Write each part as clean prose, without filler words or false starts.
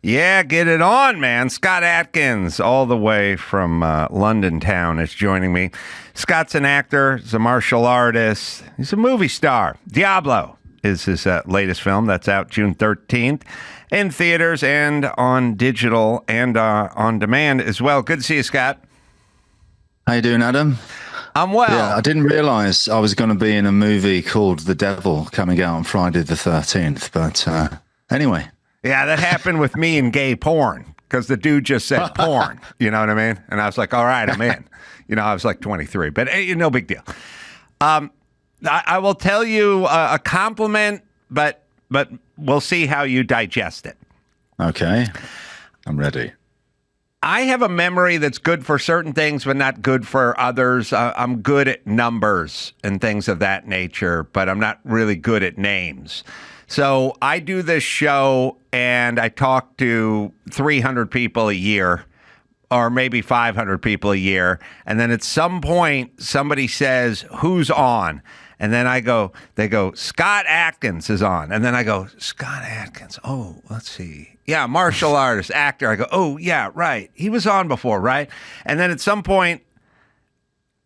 Yeah, get it on, man. Scott Adkins, all the way from London town, is joining me. Scott's an actor, he's a martial artist, he's a movie star. Diablo is his latest film that's out June 13th in theaters and on digital and on demand as well. Good to see you, Scott. How you doing, Adam? I'm well. Yeah, I didn't realize I was going to be in a movie called The Devil coming out on Friday the 13th, but anyway. Yeah, that happened with me in gay porn because the dude just said porn. You know what I mean? And I was like, all right, I'm in. You know, I was like 23, but no big deal. I will tell you a compliment, but we'll see how you digest it. Okay, I'm ready. I have a memory that's good for certain things, but not good for others. I'm good at numbers and things of that nature, but I'm not really good at names. So I do this show and I talk to 300 people a year or maybe 500 people a year. And then at some point, somebody says, who's on? And then they go, Scott Adkins is on. And then I go, Scott Adkins. Oh, let's see. Yeah, martial artist, actor. I go, oh, yeah, right. He was on before, right? And then at some point,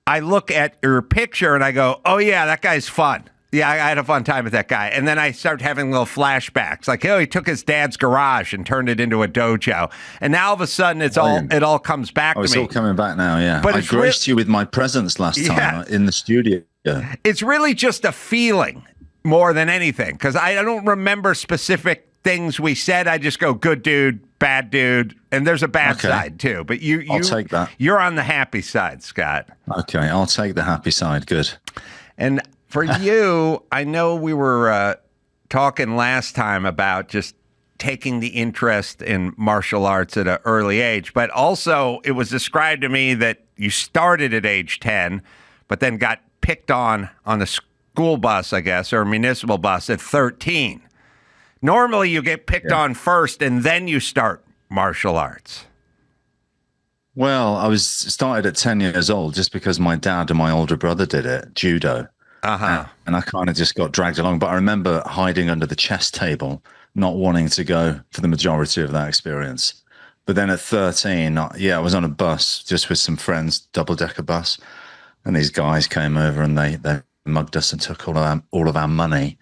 I look at your picture and I go, oh, yeah, that guy's fun. Yeah, I had a fun time with that guy. And then I start having little flashbacks. Like, oh, he took his dad's garage and turned it into a dojo. And now all of a sudden it all comes back to me. It's all coming back now, yeah. But I graced you with my presence last time in the studio. It's really just a feeling more than anything. Because I don't remember specific things we said. I just go, good dude, bad dude. And there's a bad side too. But I'll take that. You're on the happy side, Scott. Okay, I'll take the happy side. Good. And for you, I know we were talking last time about just taking the interest in martial arts at an early age, but also it was described to me that you started at age 10, but then got picked on a school bus, I guess, or a municipal bus at 13. Normally you get picked on first and then you start martial arts. Well, I started at 10 years old just because my dad and my older brother did it, judo. And I kind of just got dragged along. But I remember hiding under the chess table, not wanting to go for the majority of that experience. But then at 13, I was on a bus just with some friends, double-decker bus. And these guys came over and they mugged us and took all of our money.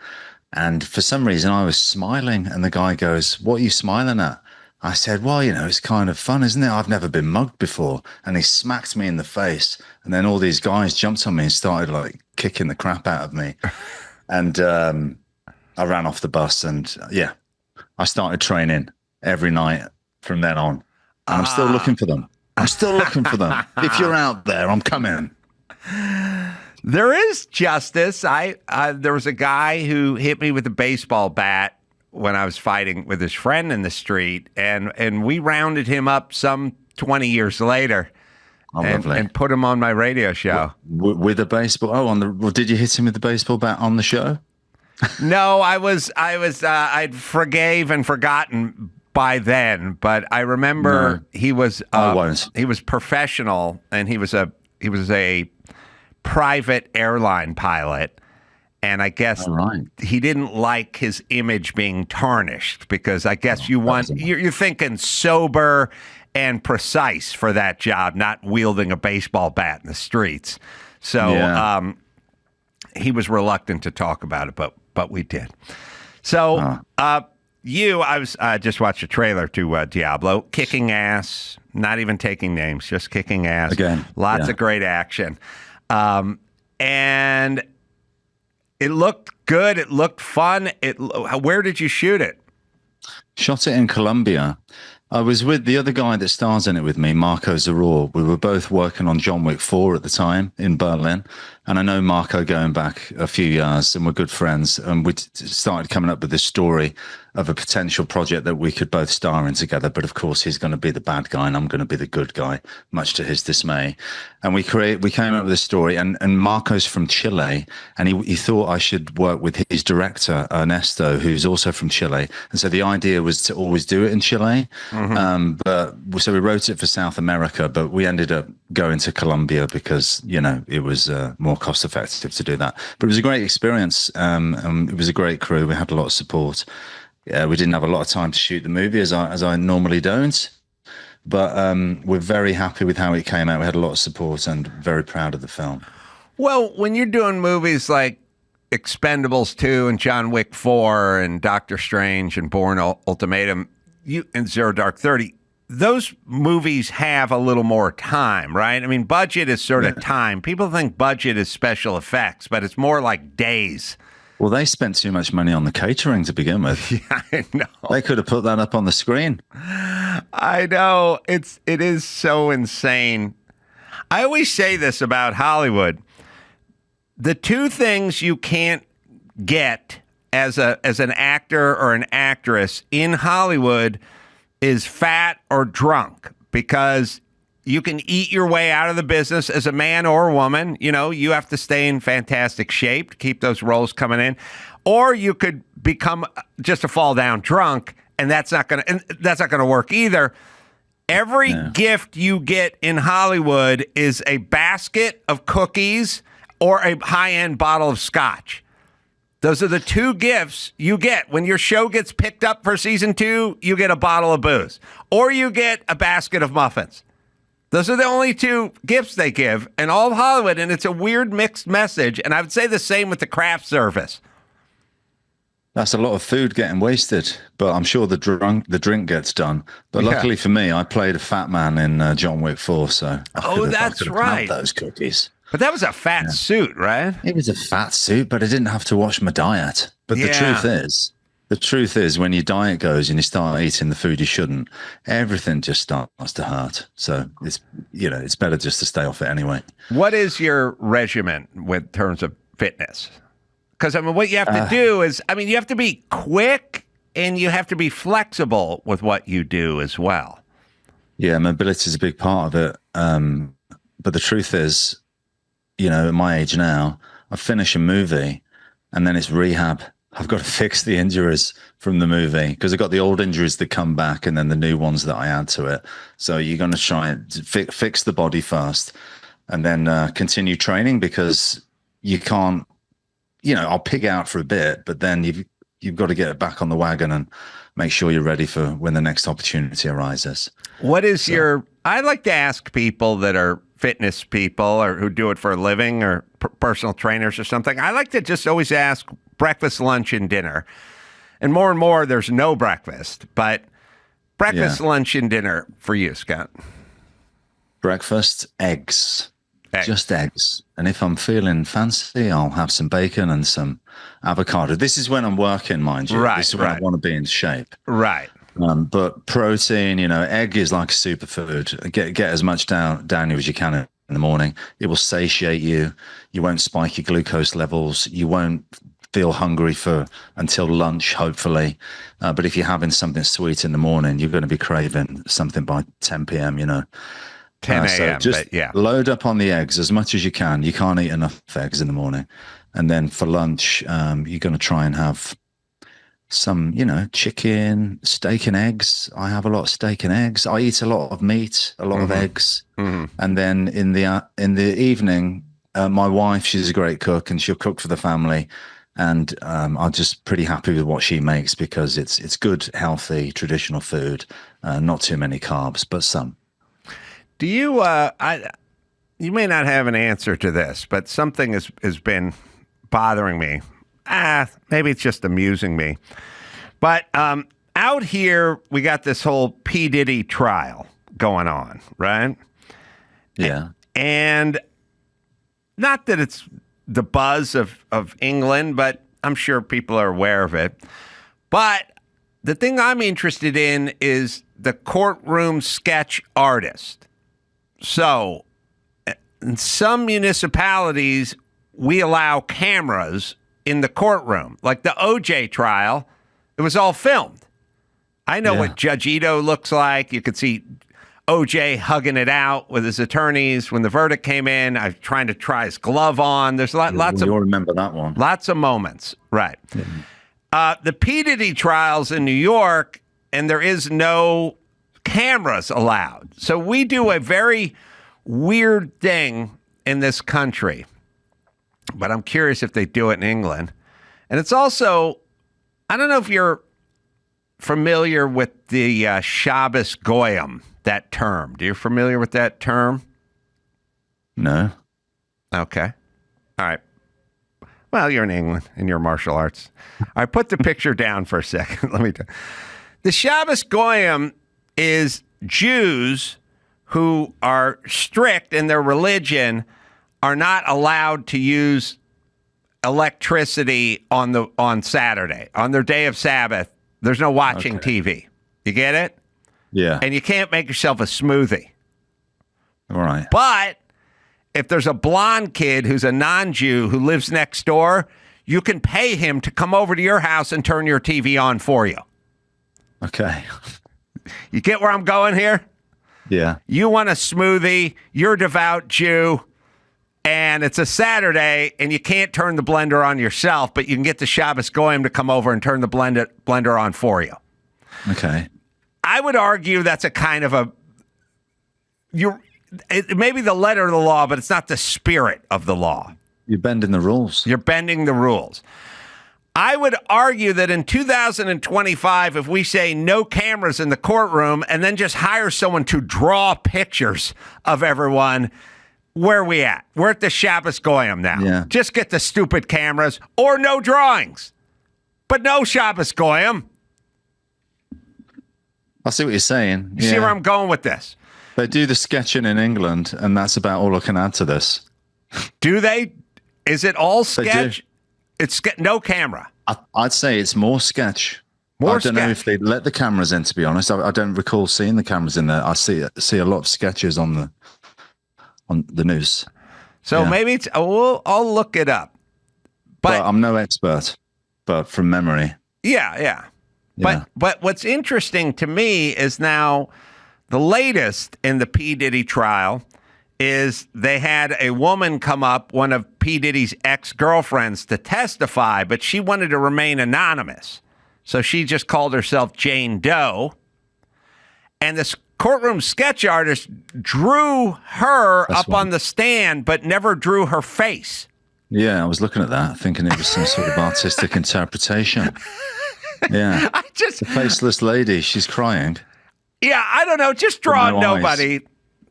And for some reason, I was smiling. And the guy goes, what are you smiling at? I said, well, it's kind of fun, isn't it? I've never been mugged before. And he smacked me in the face. And then all these guys jumped on me and started like kicking the crap out of me. And I ran off the bus and I started training every night from then on. And I'm still looking for them. I'm still looking for them. If you're out there, I'm coming. There is justice. There was a guy who hit me with a baseball bat when I was fighting with his friend in the street, and we rounded him up some 20 years later and put him on my radio show. With a baseball? Oh, did you hit him with the baseball bat on the show? No, I'd forgave and forgotten by then, but I remember he was professional, and he was a private airline pilot. And I guess he didn't like his image being tarnished you're thinking sober and precise for that job, not wielding a baseball bat in the streets. So he was reluctant to talk about it, but we did. So I just watched a trailer to Diablo, kicking ass, not even taking names, just kicking ass. Again, lots of great action, and it looked good. It looked fun. Where did you shoot it? Shot it in Colombia. I was with the other guy that stars in it with me, Marco Zaror. We were both working on John Wick 4 at the time in Berlin. And I know Marco going back a few years, and we're good friends. And we started coming up with this story of a potential project that we could both star in together. But of course, he's going to be the bad guy and I'm going to be the good guy, much to his dismay. And we came up with this story. And Marco's from Chile, and he thought I should work with his director, Ernesto, who's also from Chile. And so the idea was to always do it in Chile. So we wrote it for South America, but we ended up going to Colombia because, it was more cost effective to do that. But it was a great experience. It was a great crew. We had a lot of support. Yeah, we didn't have a lot of time to shoot the movie as I normally don't. But we're very happy with how it came out. We had a lot of support and very proud of the film. Well, when you're doing movies like Expendables 2 and John Wick 4 and Doctor Strange and Bourne Ultimatum and Zero Dark 30, those movies have a little more time, right? I mean, budget is sort of time. People think budget is special effects, but it's more like days. Well, they spent too much money on the catering to begin with. Yeah, I know. They could have put that up on the screen. I know. It is so insane. I always say this about Hollywood. The two things you can't get as an actor or an actress in Hollywood is fat or drunk, because you can eat your way out of the business as a man or a woman. You know, you have to stay in fantastic shape to keep those roles coming in. Or you could become just a fall down drunk, and that's not gonna work either. Every gift you get in Hollywood is a basket of cookies or a high-end bottle of scotch. Those are the two gifts you get. When your show gets picked up for season 2, you get a bottle of booze, or you get a basket of muffins. Those are the only two gifts they give in all of Hollywood, and it's a weird mixed message. And I would say the same with the craft service. That's a lot of food getting wasted, but I'm sure the drink gets done. But luckily for me, I played a fat man in John Wick 4, so that's right. Those cookies. But that was a fat suit, right? It was a fat suit, but I didn't have to watch my diet. But the truth is, when your diet goes and you start eating the food you shouldn't, everything just starts to hurt. So it's better just to stay off it anyway. What is your regimen with terms of fitness? Because, I mean, what you have to do is, you have to be quick and you have to be flexible with what you do as well. Yeah, mobility is a big part of it. But the truth is, at my age now, I finish a movie and then it's rehab. I've got to fix the injuries from the movie, because I've got the old injuries that come back and then the new ones that I add to it. So you're going to try and fix the body first and then continue training, because you can't, I'll pig out for a bit, but then you've got to get back on the wagon and make sure you're ready for when the next opportunity arises. What is I like to ask people that are fitness people or who do it for a living or personal trainers or something. I like to just always ask breakfast, lunch, and dinner. And more, there's no breakfast, but breakfast, lunch, and dinner for you, Scott. Breakfast, eggs. Just eggs. And if I'm feeling fancy, I'll have some bacon and some avocado. This is when I'm working, mind you. Right, this is when I want to be in shape. Right. But protein, egg is like a superfood. Get as much down you as you can in the morning. It will satiate you. You won't spike your glucose levels. You won't feel hungry until lunch, hopefully. But if you're having something sweet in the morning, you're going to be craving something by 10 p.m., 10 a.m. So just load up on the eggs as much as you can. You can't eat enough eggs in the morning. And then for lunch, you're going to try and have some, chicken, steak and eggs. I have a lot of steak and eggs. I eat a lot of meat, a lot of eggs. Mm-hmm. And then in the evening, my wife, she's a great cook and she'll cook for the family. And I'm just pretty happy with what she makes, because it's good, healthy, traditional food. Not too many carbs, but some. Do you, you may not have an answer to this, but something has been bothering me. Maybe it's just amusing me. But out here, we got this whole P. Diddy trial going on, right? Yeah. And not that it's the buzz of England, but I'm sure people are aware of it. But the thing I'm interested in is the courtroom sketch artist. So in some municipalities, we allow cameras in the courtroom. Like the OJ trial, it was all filmed. I know what Judge Ito looks like. You could see OJ hugging it out with his attorneys when the verdict came in. I'm trying to try his glove on. There's lots of. You'll remember that one. Lots of moments, right? The P. Diddy trials in New York, and there is no cameras allowed. So we do a very weird thing in this country, but I'm curious if they do it in England. And it's also, I don't know if you're familiar with the Shabbos Goyim, that term. Do you familiar with that term? No. Okay. All right. Well, you're in England and you're martial arts. I put the picture down for a second. Let me tell you. The Shabbos Goyim is Jews who are strict in their religion are not allowed to use electricity on Saturday. On their day of Sabbath, there's no watching TV. You get it? Yeah. And you can't make yourself a smoothie. All right. But if there's a blonde kid who's a non-Jew who lives next door, you can pay him to come over to your house and turn your TV on for you. Okay. You get where I'm going here? Yeah. You want a smoothie, you're a devout Jew, and it's a Saturday, and you can't turn the blender on yourself, but you can get the Shabbos Goyim to come over and turn the blender on for you. Okay. I would argue that's a kind of it may be the letter of the law, but it's not the spirit of the law. You're bending the rules. You're bending the rules. I would argue that in 2025, if we say no cameras in the courtroom and then just hire someone to draw pictures of everyone, where are we at? We're at the Shabbos Goyim now. Yeah. Just get the stupid cameras or no drawings, but no Shabbos Goyim. I see what you're saying. You see where I'm going with this? They do the sketching in England, and that's about all I can add to this. Do they? Is it all sketch? It's no camera. I'd say it's more sketch. I don't know if they let the cameras in, to be honest. I don't recall seeing the cameras in there. I see a lot of sketches on the news. So maybe it's. I'll look it up. But I'm no expert. But from memory. Yeah. But what's interesting to me is now the latest in the P. Diddy trial is they had a woman come up, one of P. Diddy's ex-girlfriends, to testify, but she wanted to remain anonymous. So she just called herself Jane Doe. And this courtroom sketch artist drew her up on the stand, but never drew her face. Yeah, I was looking at that, thinking it was some sort of artistic interpretation. Yeah. The faceless lady, she's crying. Yeah, I don't know. Just draw nobody. Eyes.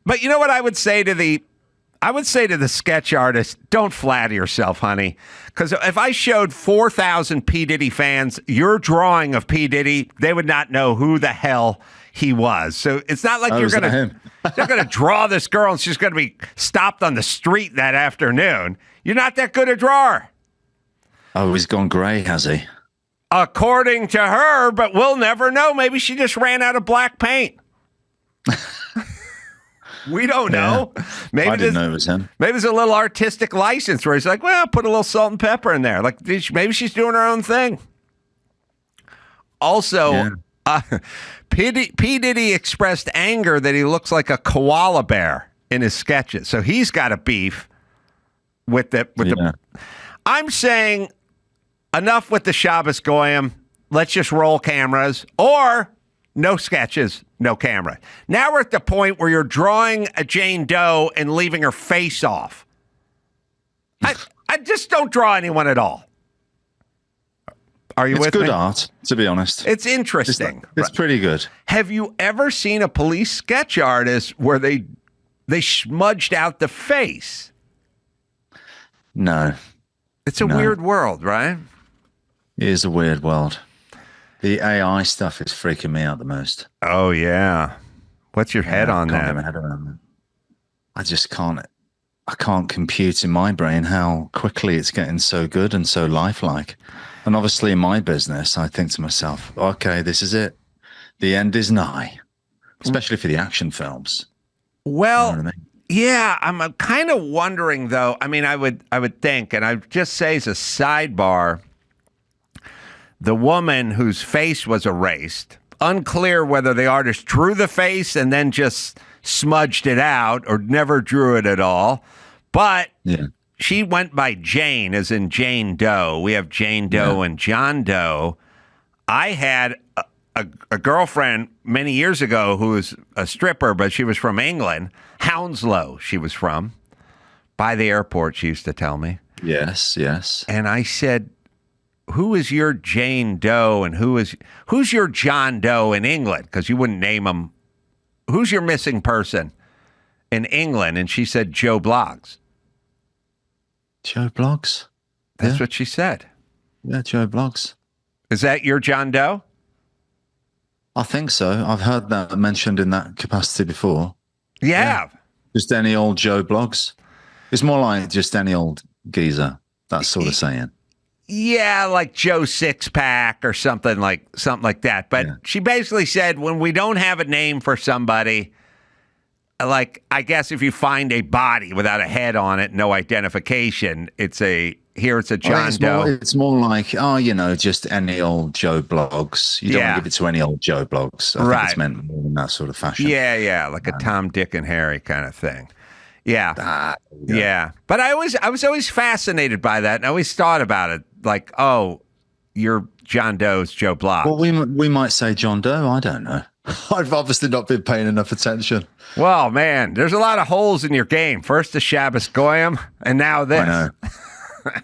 But you know what I would say to the sketch artist? Don't flatter yourself, honey. Because if I showed 4,000 P. Diddy fans your drawing of P. Diddy, they would not know who the hell he was. So it's not like you're going to draw this girl and she's going to be stopped on the street that afternoon. You're not that good a drawer. Oh, he's gone gray, has he? According to her, but we'll never know. Maybe she just ran out of black paint. We don't know. Maybe I didn't know it was him. Maybe there's a little artistic license where he's like, well, put a little salt and pepper in there. Like maybe she's doing her own thing. Also, P. Diddy expressed anger that he looks like a koala bear in his sketches. So he's got a beef with the. I'm saying enough with the Shabbos Goyim. Let's just roll cameras or no sketches, no camera. Now we're at the point where you're drawing a Jane Doe and leaving her face off. I just don't draw anyone at all. Are you with me? It's good art, to be honest. It's interesting. It's pretty good. Have you ever seen a police sketch artist where they smudged out the face? No. It's a weird world, right? It is a weird world. The AI stuff is freaking me out the most. Oh, yeah. What's your head on that? Get my head around that. I just can't. I can't compute in my brain how quickly it's getting so good and so lifelike. And obviously in my business, I think to myself, okay, this is it. The end is nigh, especially for the action films. Well, you know what I mean? Yeah, I'm kind of wondering, though. I mean, I would think, and I'd just say as a sidebar, the woman whose face was erased, unclear whether the artist drew the face and then just smudged it out or never drew it at all. But she went by Jane, as in Jane Doe. We have Jane Doe and John Doe. I had a girlfriend many years ago who was a stripper, but she was from England. Hounslow, she was from. By the airport, she used to tell me. Yes. And I said, who is your Jane Doe and who's your John Doe in England? Because you wouldn't name them. Who's your missing person in England? And she said Joe Bloggs. Joe Bloggs? That's what she said. Yeah, Joe Bloggs. Is that your John Doe? I think so. I've heard that mentioned in that capacity before. Yeah. Just any old Joe Bloggs. It's more like just any old geezer. That sort of saying. Yeah, like Joe Sixpack or something like that. But she basically said when we don't have a name for somebody, like I guess if you find a body without a head on it, no identification, it's a John Doe. It's more like, just any old Joe Bloggs. You don't want to give it to any old Joe Bloggs. I think it's meant more in that sort of fashion. Yeah, like a Tom, Dick, and Harry kind of thing. Yeah. Yeah. But I was always fascinated by that, and I always thought about it like, oh, you're John Doe's Joe Bloggs. Well, we might say John Doe. I don't know. I've obviously not been paying enough attention. Well, man, there's a lot of holes in your game. First the Shabbos Goyim, and now this. I know.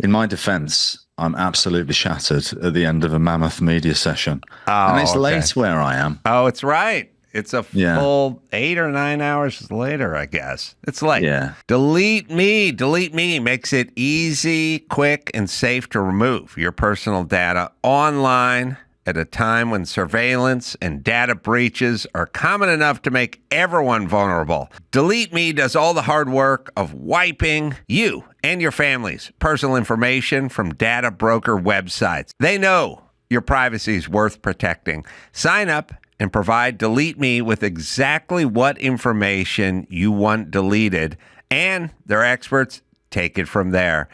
In my defense, I'm absolutely shattered at the end of a mammoth media session. And it's late where I am. Oh, it's right. It's a full 8 or 9 hours later, I guess. It's late. Yeah. Delete Me. Delete Me makes it easy, quick, and safe to remove your personal data online at a time when surveillance and data breaches are common enough to make everyone vulnerable. Delete Me does all the hard work of wiping you and your family's personal information from data broker websites. They know your privacy is worth protecting. Sign up and provide Delete Me with exactly what information you want deleted, and their experts take it from there.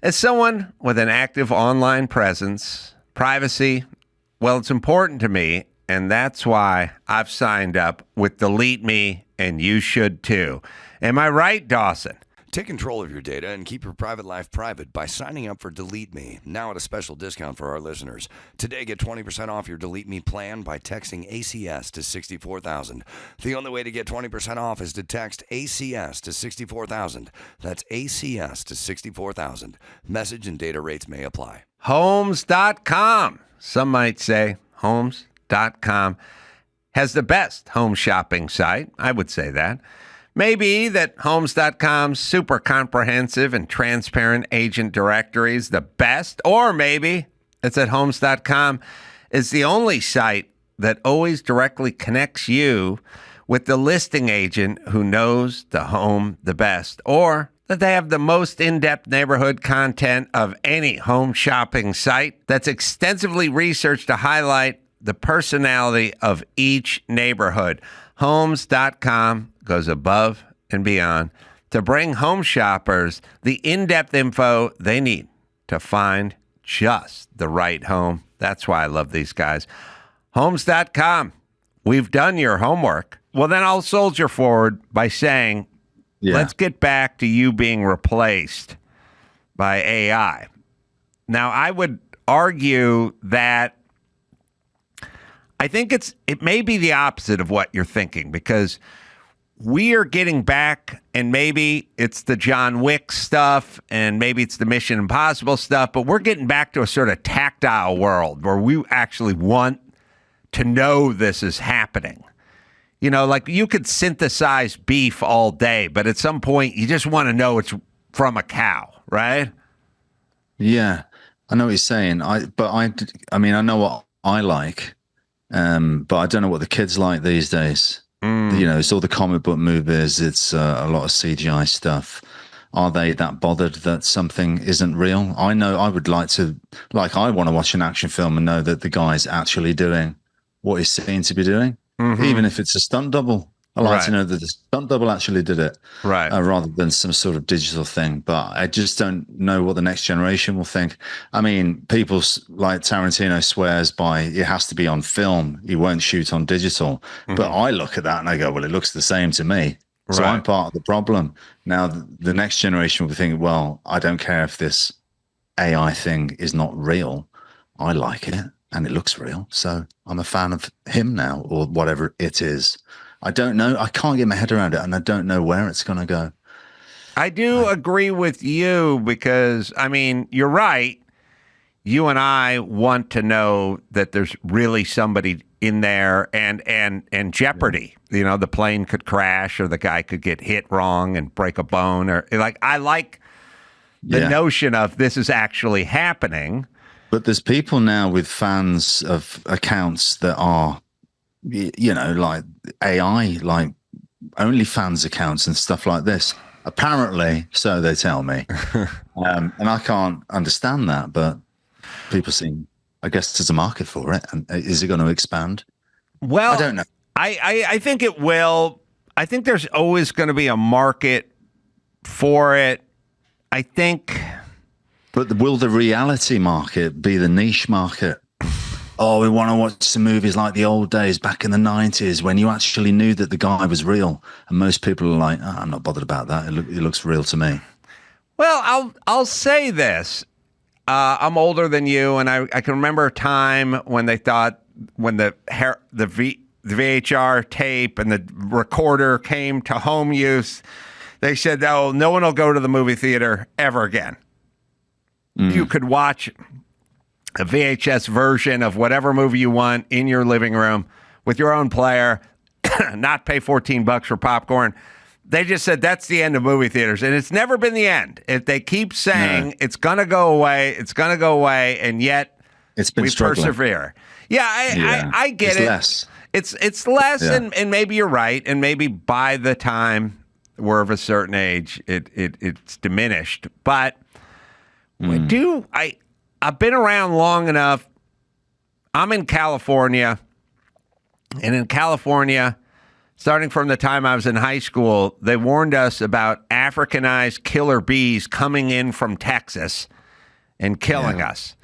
As someone with an active online presence, privacy, well, it's important to me, and that's why I've signed up with Delete Me, and you should too. Am I right, Dawson? Take control of your data and keep your private life private by signing up for Delete Me, now at a special discount for our listeners. Today, get 20% off your Delete Me plan by texting ACS to 64,000. The only way to get 20% off is to text ACS to 64,000. That's ACS to 64,000. Message and data rates may apply. Homes.com. Some might say Homes.com has the best home shopping site. I would say that. Maybe that Homes.com's super comprehensive and transparent agent directory is the best, or maybe it's that Homes.com is the only site that always directly connects you with the listing agent who knows the home the best, or that they have the most in-depth neighborhood content of any home shopping site that's extensively researched to highlight the personality of each neighborhood. Homes.com goes above and beyond to bring home shoppers the in-depth info they need to find just the right home. That's why I love these guys. Homes.com. We've done your homework. Well, then I'll soldier forward by saying, let's get back to you being replaced by AI. Now, I would argue that I think it may be the opposite of what you're thinking, because we are getting back, and maybe it's the John Wick stuff and maybe it's the Mission Impossible stuff, but we're getting back to a sort of tactile world where we actually want to know this is happening. You know, like you could synthesize beef all day, but at some point you just want to know it's from a cow, right? Yeah, I know what you're saying. I mean, I know what I like. But I don't know what the kids like these days. You know, it's all the comic book movies. It's a lot of CGI stuff. Are they that bothered that something isn't real? I know I would like to, I want to watch an action film and know that the guy's actually doing what he's seen to be doing, even if it's a stunt double. I like to know that the stunt double actually did it, rather than some sort of digital thing. But I just don't know what the next generation will think. I mean, people like Tarantino swears by it has to be on film. He won't shoot on digital. But I look at that and I go, well, it looks the same to me. So I'm part of the problem. Now, the next generation will think, well, I don't care if this AI thing is not real. I like it and it looks real. So I'm a fan of him now, or whatever it is. I don't know. I can't get my head around it, and I don't know where it's going to go. I do agree with you because, I mean, you're right. you and I want to know that there's really somebody in there and jeopardy. You know, the plane could crash or the guy could get hit wrong and break a bone, or like I like the notion of this is actually happening. But there's people now with fans of accounts that are, you know, like AI, like OnlyFans accounts and stuff like this. Apparently, so they tell me. And I can't understand that, but people seem, I guess there's a market for it. And is it going to expand? Well, I don't know. I think it will. I think there's always going to be a market for it. I think. But will the reality market be the niche market? Oh, we want to watch some movies like the old days back in the 90s when you actually knew that the guy was real. And most people are like, oh, I'm not bothered about that. It looks real to me. Well, I'll say this. I'm older than you, and I can remember a time when they thought when the VHR tape and the recorder came to home use, they said, oh, no one will go to the movie theater ever again. You could watch a VHS version of whatever movie you want in your living room with your own player, not pay $14 for popcorn. They just said that's the end of movie theaters, and it's never been the end. If they keep saying it's going to go away, it's going to go away, and yet we persevere. Yeah, I get it. Less. It's less, and maybe you're right, and maybe by the time we're of a certain age, it's diminished. But I've been around long enough. I'm in California, and in California, starting from the time I was in high school, they warned us about Africanized killer bees coming in from Texas and killing us.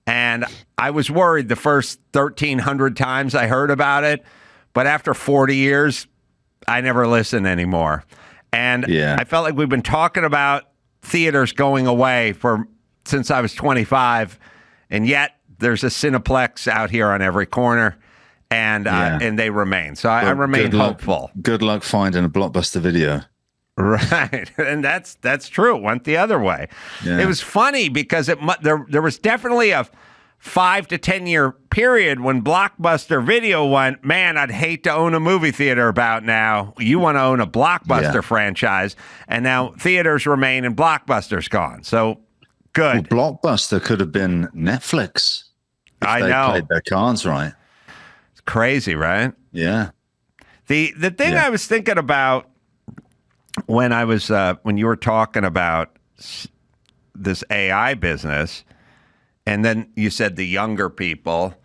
And I was worried the first 1,300 times I heard about it, but after 40 years, I never listened anymore. And I felt like we've been talking about theaters going away since I was 25, and yet there's a Cineplex out here on every corner, and they remain. So I remain hopeful. Good luck finding a Blockbuster Video. Right, and that's true. It went the other way. Yeah. It was funny because there was definitely a 5 to 10 year period when Blockbuster Video went, man, I'd hate to own a movie theater about now. You want to own a Blockbuster franchise, and now theaters remain and Blockbuster's gone. So good. Well, Blockbuster could have been Netflix. If I they know. Played their cards right. It's crazy, right? Yeah. The thing I was thinking about when I was when you were talking about this AI business, and then you said the younger people,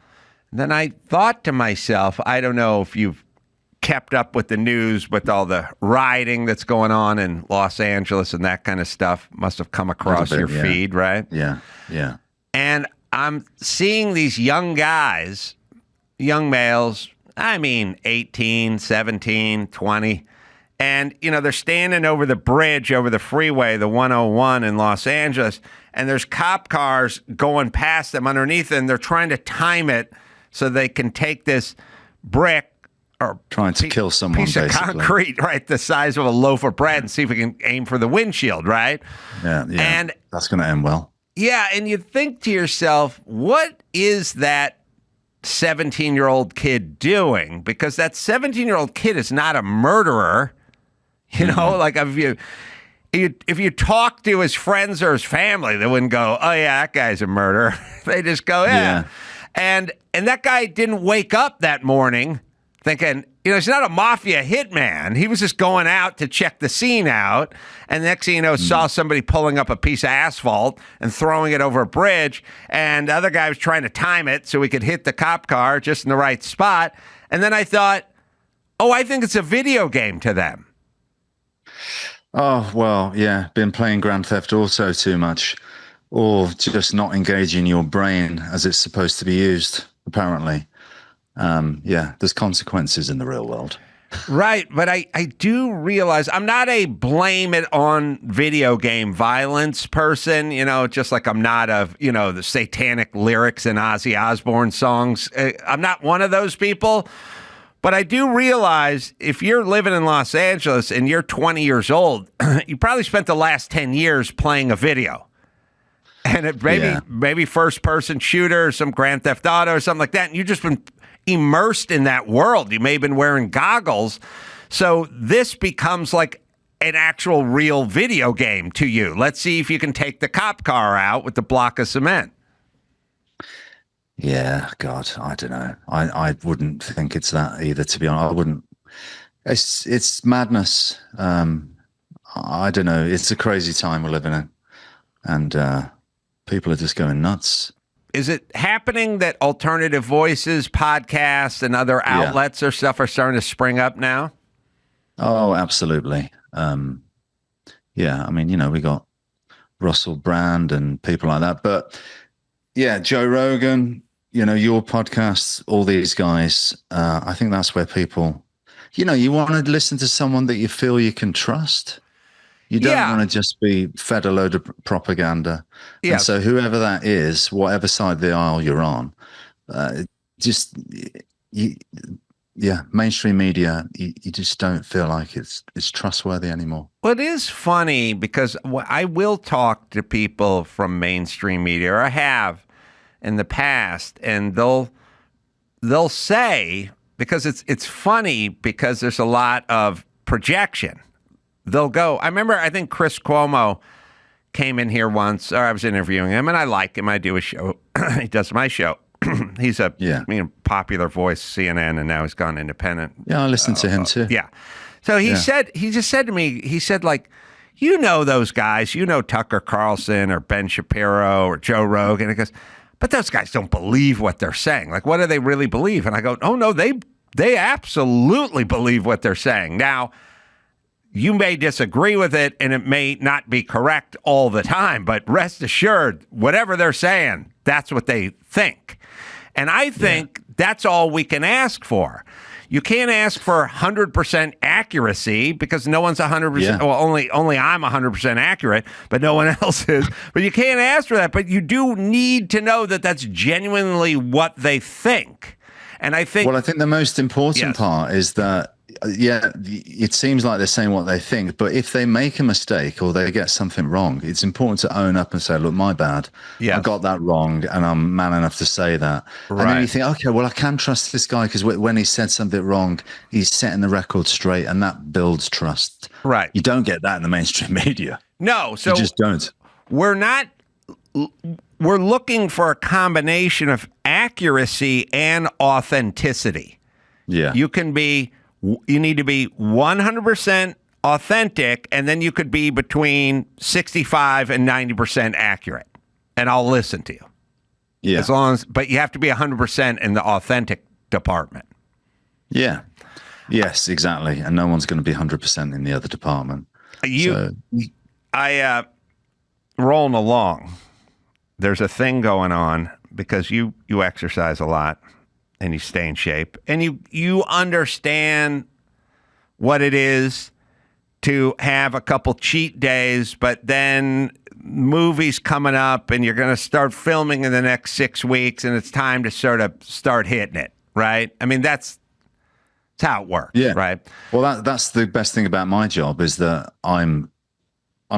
then I thought to myself, I don't know if you've kept up with the news with all the rioting that's going on in Los Angeles and that kind of stuff. Must have come across your feed, right? Yeah, yeah. And I'm seeing these young guys, young males, 18, 17, 20, and, they're standing over the bridge, over the freeway, the 101 in Los Angeles, and there's cop cars going past them underneath, and they're trying to time it so they can take this brick or trying to kill someone, piece of concrete, right, the size of a loaf of bread, and see if we can aim for the windshield, right? Yeah. And that's going to end well. Yeah, and you think to yourself, what is that 17-year-old kid doing? Because that 17-year-old kid is not a murderer. Like if you talk to his friends or his family, they wouldn't go, oh, yeah, that guy's a murderer. They just go, yeah. And that guy didn't wake up that morning thinking, he's not a mafia hitman. He was just going out to check the scene out. And next thing you know, saw somebody pulling up a piece of asphalt and throwing it over a bridge. And the other guy was trying to time it so he could hit the cop car just in the right spot. And then I thought, I think it's a video game to them. Oh, well, yeah. Been playing Grand Theft Auto too much, or just not engaging your brain as it's supposed to be used, apparently. There's consequences in the real world. Right, but I do realize I'm not a blame it on video game violence person, just like I'm not the satanic lyrics in Ozzy Osbourne songs. I'm not one of those people, but I do realize if you're living in Los Angeles and you're 20 years old, you probably spent the last 10 years playing a video. And it maybe first person shooter, or some Grand Theft Auto or something like that. And you've just been immersed in that world. You may have been wearing goggles. So this becomes like an actual real video game to you. Let's see if you can take the cop car out with the block of cement. Yeah, God, I don't know. I wouldn't think it's that either, to be honest. I wouldn't. It's madness. I don't know. It's a crazy time we're living in. And people are just going nuts. Is it happening that alternative voices, podcasts, and other outlets or stuff are starting to spring up now? Oh, absolutely. Yeah, I mean, you know, we got Russell Brand and people like that. But yeah, Joe Rogan, you know, your podcasts, all these guys, I think that's where people, you know, you want to listen to someone that you feel you can trust. You don't want to just be fed a load of propaganda. Yeah. And so whoever that is, whatever side of the aisle you're on, mainstream media, you just don't feel like it's trustworthy anymore. Well, it is funny because I will talk to people from mainstream media, or I have in the past, and they'll say, because it's funny because there's a lot of projection. They'll go, I think Chris Cuomo came in here once, or I was interviewing him, and I like him. I do a show. He does my show. He's a popular voice, CNN, and now he's gone independent. Yeah, I listen to him too. Yeah. So he just said to me, he said, like, you know those guys, you know Tucker Carlson or Ben Shapiro or Joe Rogan. He goes, but those guys don't believe what they're saying. Like, what do they really believe? And I go, oh, no, they absolutely believe what they're saying. Now, you may disagree with it, and it may not be correct all the time, but rest assured, whatever they're saying, that's what they think. And I think that's all we can ask for. You can't ask for 100% accuracy because no one's 100%. Yeah. Well, only I'm 100% accurate, but no one else is. But you can't ask for that. But you do need to know that that's genuinely what they think. And I think. Well, I think the most important part is that. Yeah, it seems like they're saying what they think, but if they make a mistake or they get something wrong, it's important to own up and say, look, my bad. I got that wrong, and I'm man enough to say that. Right. And then you think, okay, well, I can trust this guy because when he said something wrong, he's setting the record straight, and that builds trust. Right. You don't get that in the mainstream media. No. So you just don't. We're looking for a combination of accuracy and authenticity. Yeah. You need to be 100% authentic, and then you could be between 65 and 90% accurate, and I'll listen to you. Yeah. But you have to be 100% in the authentic department. Yeah. Yes, exactly. And no one's going to be 100% in the other department. Rolling along, there's a thing going on because you exercise a lot. And you stay in shape, and you understand what it is to have a couple cheat days, but then movies coming up, and you're going to start filming in the next 6 weeks, and it's time to sort of start hitting it, right? I mean, that's how it works, right? Well, that's the best thing about my job is that I'm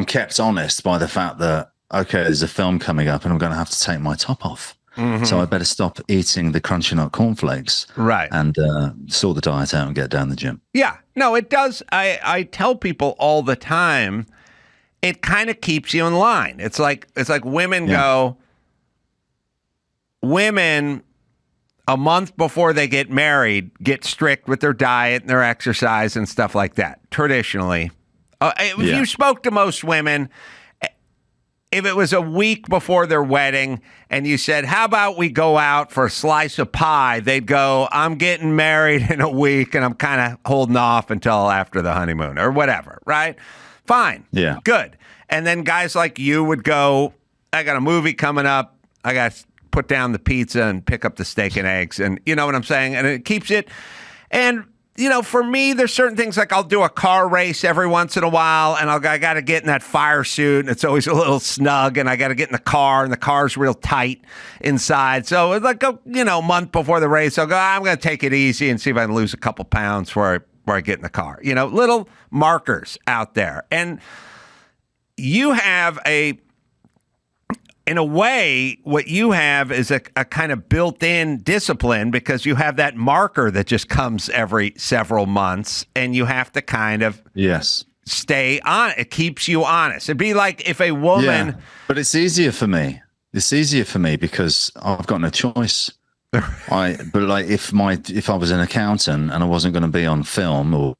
kept honest by the fact that, okay, there's a film coming up, and I'm going to have to take my top off. Mm-hmm. So I better stop eating the Crunchy Nut cornflakes, right? And sort the diet out and get down the gym. Yeah, no, it does. I tell people all the time, it kind of keeps you in line. It's like women go. Women, a month before they get married, get strict with their diet and their exercise and stuff like that. Traditionally, if you spoke to most women. If it was a week before their wedding and you said, how about we go out for a slice of pie? They'd go, I'm getting married in a week and I'm kind of holding off until after the honeymoon or whatever, right? Fine. Yeah. Good. And then guys like you would go, I got a movie coming up. I got to put down the pizza and pick up the steak and eggs. And you know what I'm saying? And it keeps it. And you know, for me, there's certain things like I'll do a car race every once in a while, and I got to get in that fire suit, and it's always a little snug, and I got to get in the car, and the car's real tight inside. So it's like, a month before the race, I'll go, I'm going to take it easy and see if I can lose a couple pounds before I get in the car. You know, little markers out there. And you have a in a way, what you have is a kind of built-in discipline because you have that marker that just comes every several months, and you have to kind of stay on. It keeps you honest. It'd be like if a woman. Yeah, but it's easier for me. It's easier for me because I've got no choice. But like if I was an accountant and I wasn't going to be on film or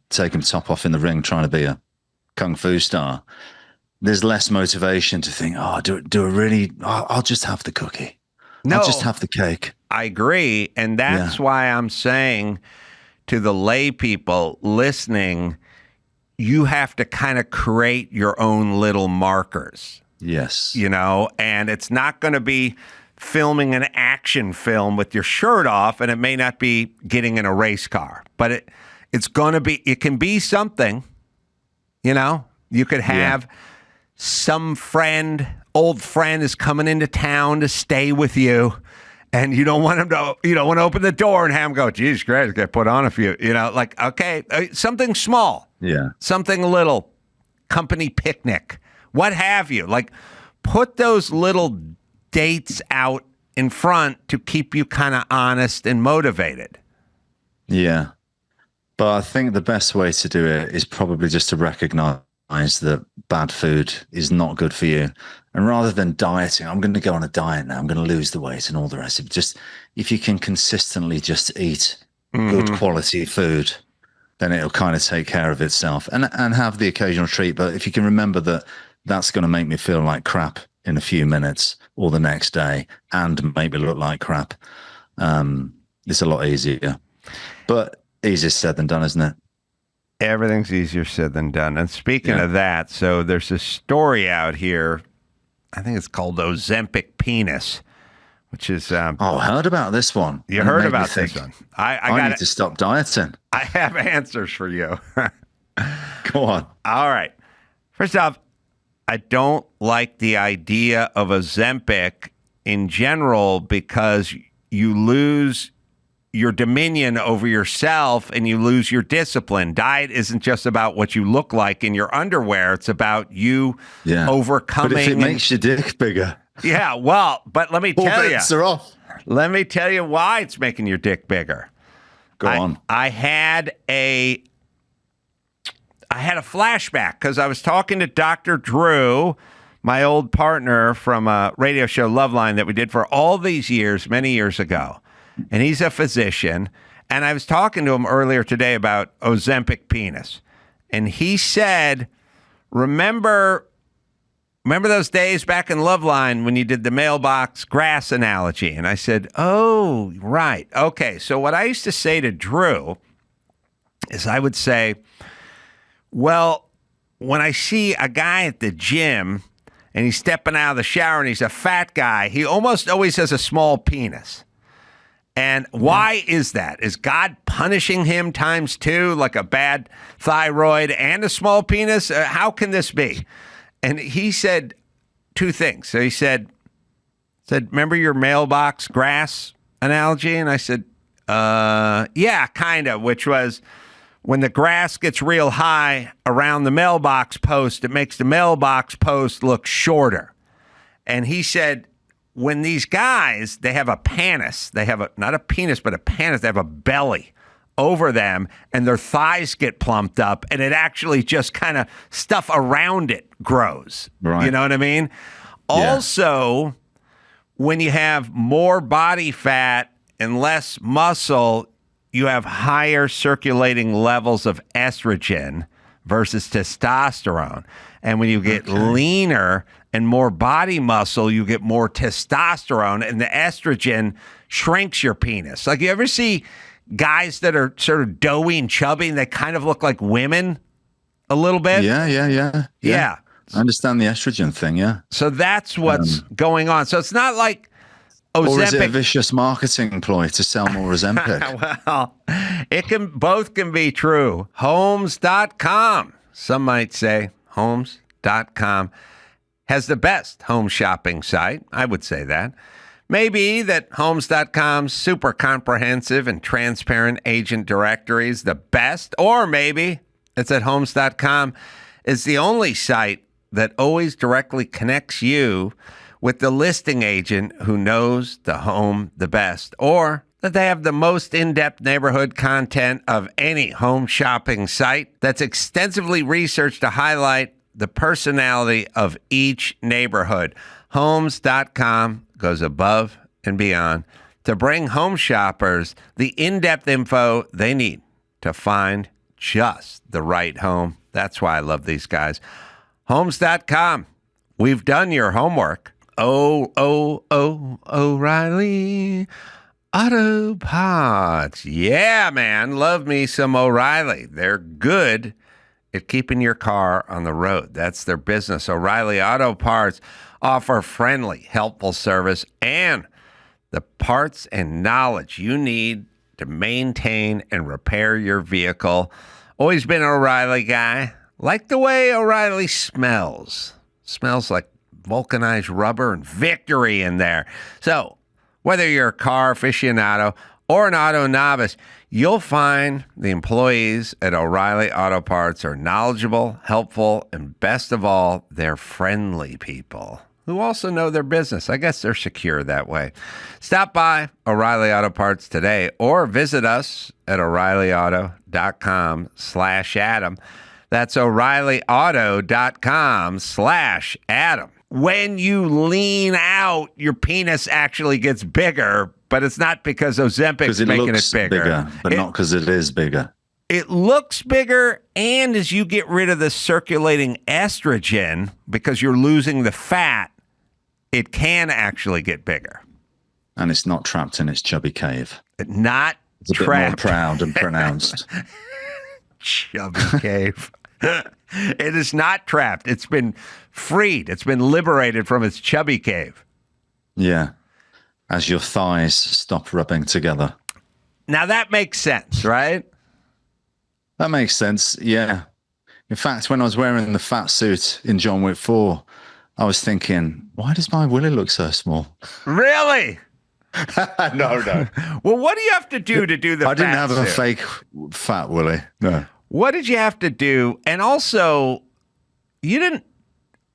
taking top off in the ring trying to be a kung fu star, there's less motivation to think, I'll just have the cookie. No, I'll just have the cake. I agree. And that's why I'm saying to the lay people listening, you have to kind of create your own little markers. Yes. And it's not going to be filming an action film with your shirt off, and it may not be getting in a race car, but it's going to be, it can be something, you could have some old friend is coming into town to stay with you, and you don't want him to, want to open the door and have him go, Jesus Christ, get put on a few, okay, something small, something little, company picnic, what have you, like put those little dates out in front to keep you kind of honest and motivated. Yeah. But I think the best way to do it is probably just to recognize that bad food is not good for you. And rather than dieting, I'm going to go on a diet now, I'm going to lose the weight and all the rest of it. Just if you can consistently just eat good quality food, then it'll kind of take care of itself and have the occasional treat. But if you can remember that that's going to make me feel like crap in a few minutes or the next day and make me look like crap, it's a lot easier. But easier said than done, isn't it? Everything's easier said than done. And speaking of that, so there's a story out here, I think it's called Ozempic penis, which is... I heard about this one. You heard about this one. I need to stop dieting. I have answers for you. Go on. All right. First off, I don't like the idea of Ozempic in general because you lose your dominion over yourself and you lose your discipline. Diet isn't just about what you look like in your underwear. It's about you overcoming. But if it makes your dick bigger. Yeah, well, but let me tell you. Bets are off. Let me tell you why it's making your dick bigger. Go on. I had a flashback because I was talking to Dr. Drew, my old partner from a radio show Loveline that we did for all these years, many years ago. And he's a physician. And I was talking to him earlier today about Ozempic penis. And he said, remember those days back in Loveline when you did the mailbox grass analogy? And I said, oh, right. Okay. So what I used to say to Drew is I would say, well, when I see a guy at the gym and he's stepping out of the shower and he's a fat guy, he almost always has a small penis. And why is that? Is God punishing him times two, like a bad thyroid and a small penis? How can this be? And he said two things. So he said, remember your mailbox grass analogy? And I said, yeah, kind of, which was when the grass gets real high around the mailbox post, it makes the mailbox post look shorter. And he said, when these guys, they have a panis, they have not a penis, but a panis, they have a belly over them and their thighs get plumped up and it actually just kind of stuff around it grows. Right. You know what I mean? Yeah. Also, when you have more body fat and less muscle, you have higher circulating levels of estrogen versus testosterone. And when you get leaner and more body muscle, you get more testosterone, and the estrogen shrinks your penis. Like, you ever see guys that are sort of doughy and chubby and they kind of look like women a little bit? Yeah. I understand the estrogen thing, yeah. So that's what's going on. So it's not like Ozempic. Or is it a vicious marketing ploy to sell more Ozempic? Well, both can be true. Homes.com, some might say. Homes.com has the best home shopping site. I would say that. Maybe that Homes.com's super comprehensive and transparent agent directory is the best, or maybe it's that Homes.com is the only site that always directly connects you with the listing agent who knows the home the best, or that they have the most in-depth neighborhood content of any home shopping site that's extensively researched to highlight the personality of each neighborhood. Homes.com goes above and beyond to bring home shoppers the in-depth info they need to find just the right home. That's why I love these guys. Homes.com. We've done your homework. O'Reilly Auto Parts. Yeah, man. Love me some O'Reilly. They're good at keeping your car on the road. That's their business. O'Reilly Auto Parts offer friendly, helpful service and the parts and knowledge you need to maintain and repair your vehicle. Always been an O'Reilly guy. Like the way O'Reilly smells. Smells like vulcanized rubber and victory in there. So, whether you're a car aficionado or an auto novice, you'll find the employees at O'Reilly Auto Parts are knowledgeable, helpful, and best of all, they're friendly people who also know their business. I guess they're secure that way. Stop by O'Reilly Auto Parts today or visit us at O'ReillyAuto.com/Adam. That's O'ReillyAuto.com/Adam. When you lean out, your penis actually gets bigger, but it's not because Ozempic's making it bigger. But not because it is bigger. It looks bigger, and as you get rid of the circulating estrogen, because you're losing the fat, it can actually get bigger. And it's not trapped in its chubby cave. Not it's a trapped. bit more proud and pronounced. Chubby cave. It is not trapped. It's been freed. It's been liberated from its chubby cave. Yeah. As your thighs stop rubbing together. Now that makes sense, right? That makes sense, yeah. In fact, when I was wearing the fat suit in John Wick 4, I was thinking, why does my willy look so small? Really? No. Well, what do you have to do the fat suit? I didn't have a fake fat willy. No. What did you have to do? And also,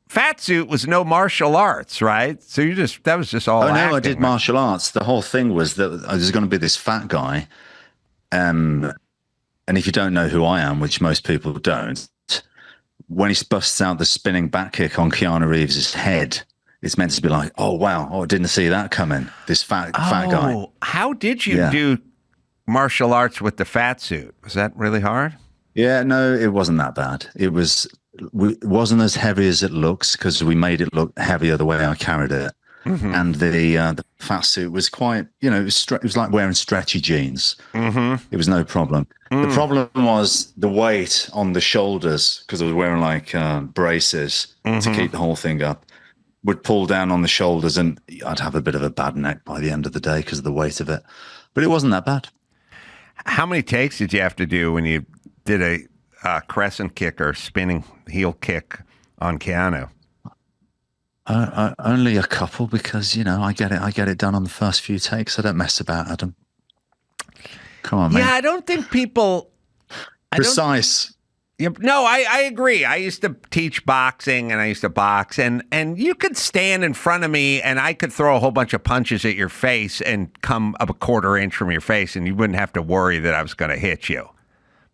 fat suit was no martial arts, right? So that was just all acting. No, I did martial arts. The whole thing was that there's going to be this fat guy. And if you don't know who I am, which most people don't, when he busts out the spinning back kick on Keanu Reeves' head, it's meant to be like, oh, wow, I didn't see that coming, this fat guy. How did you do martial arts with the fat suit? Was that really hard? Yeah, no, it wasn't that bad. It wasn't as heavy as it looks because we made it look heavier the way I carried it. Mm-hmm. And the fat suit was quite, it was like wearing stretchy jeans. Mm-hmm. It was no problem. The problem was the weight on the shoulders, because I was wearing like braces to keep the whole thing up, would pull down on the shoulders, and I'd have a bit of a bad neck by the end of the day because of the weight of it. But it wasn't that bad. How many takes did you have to do when you did a crescent kick or spinning heel kick on Keanu? Only a couple, because I get it done on the first few takes. I don't mess about, Adam. Come on, man. Yeah, I don't think people precise. No, I agree. I used to teach boxing and I used to box, and you could stand in front of me and I could throw a whole bunch of punches at your face and come up a quarter inch from your face, and you wouldn't have to worry that I was going to hit you.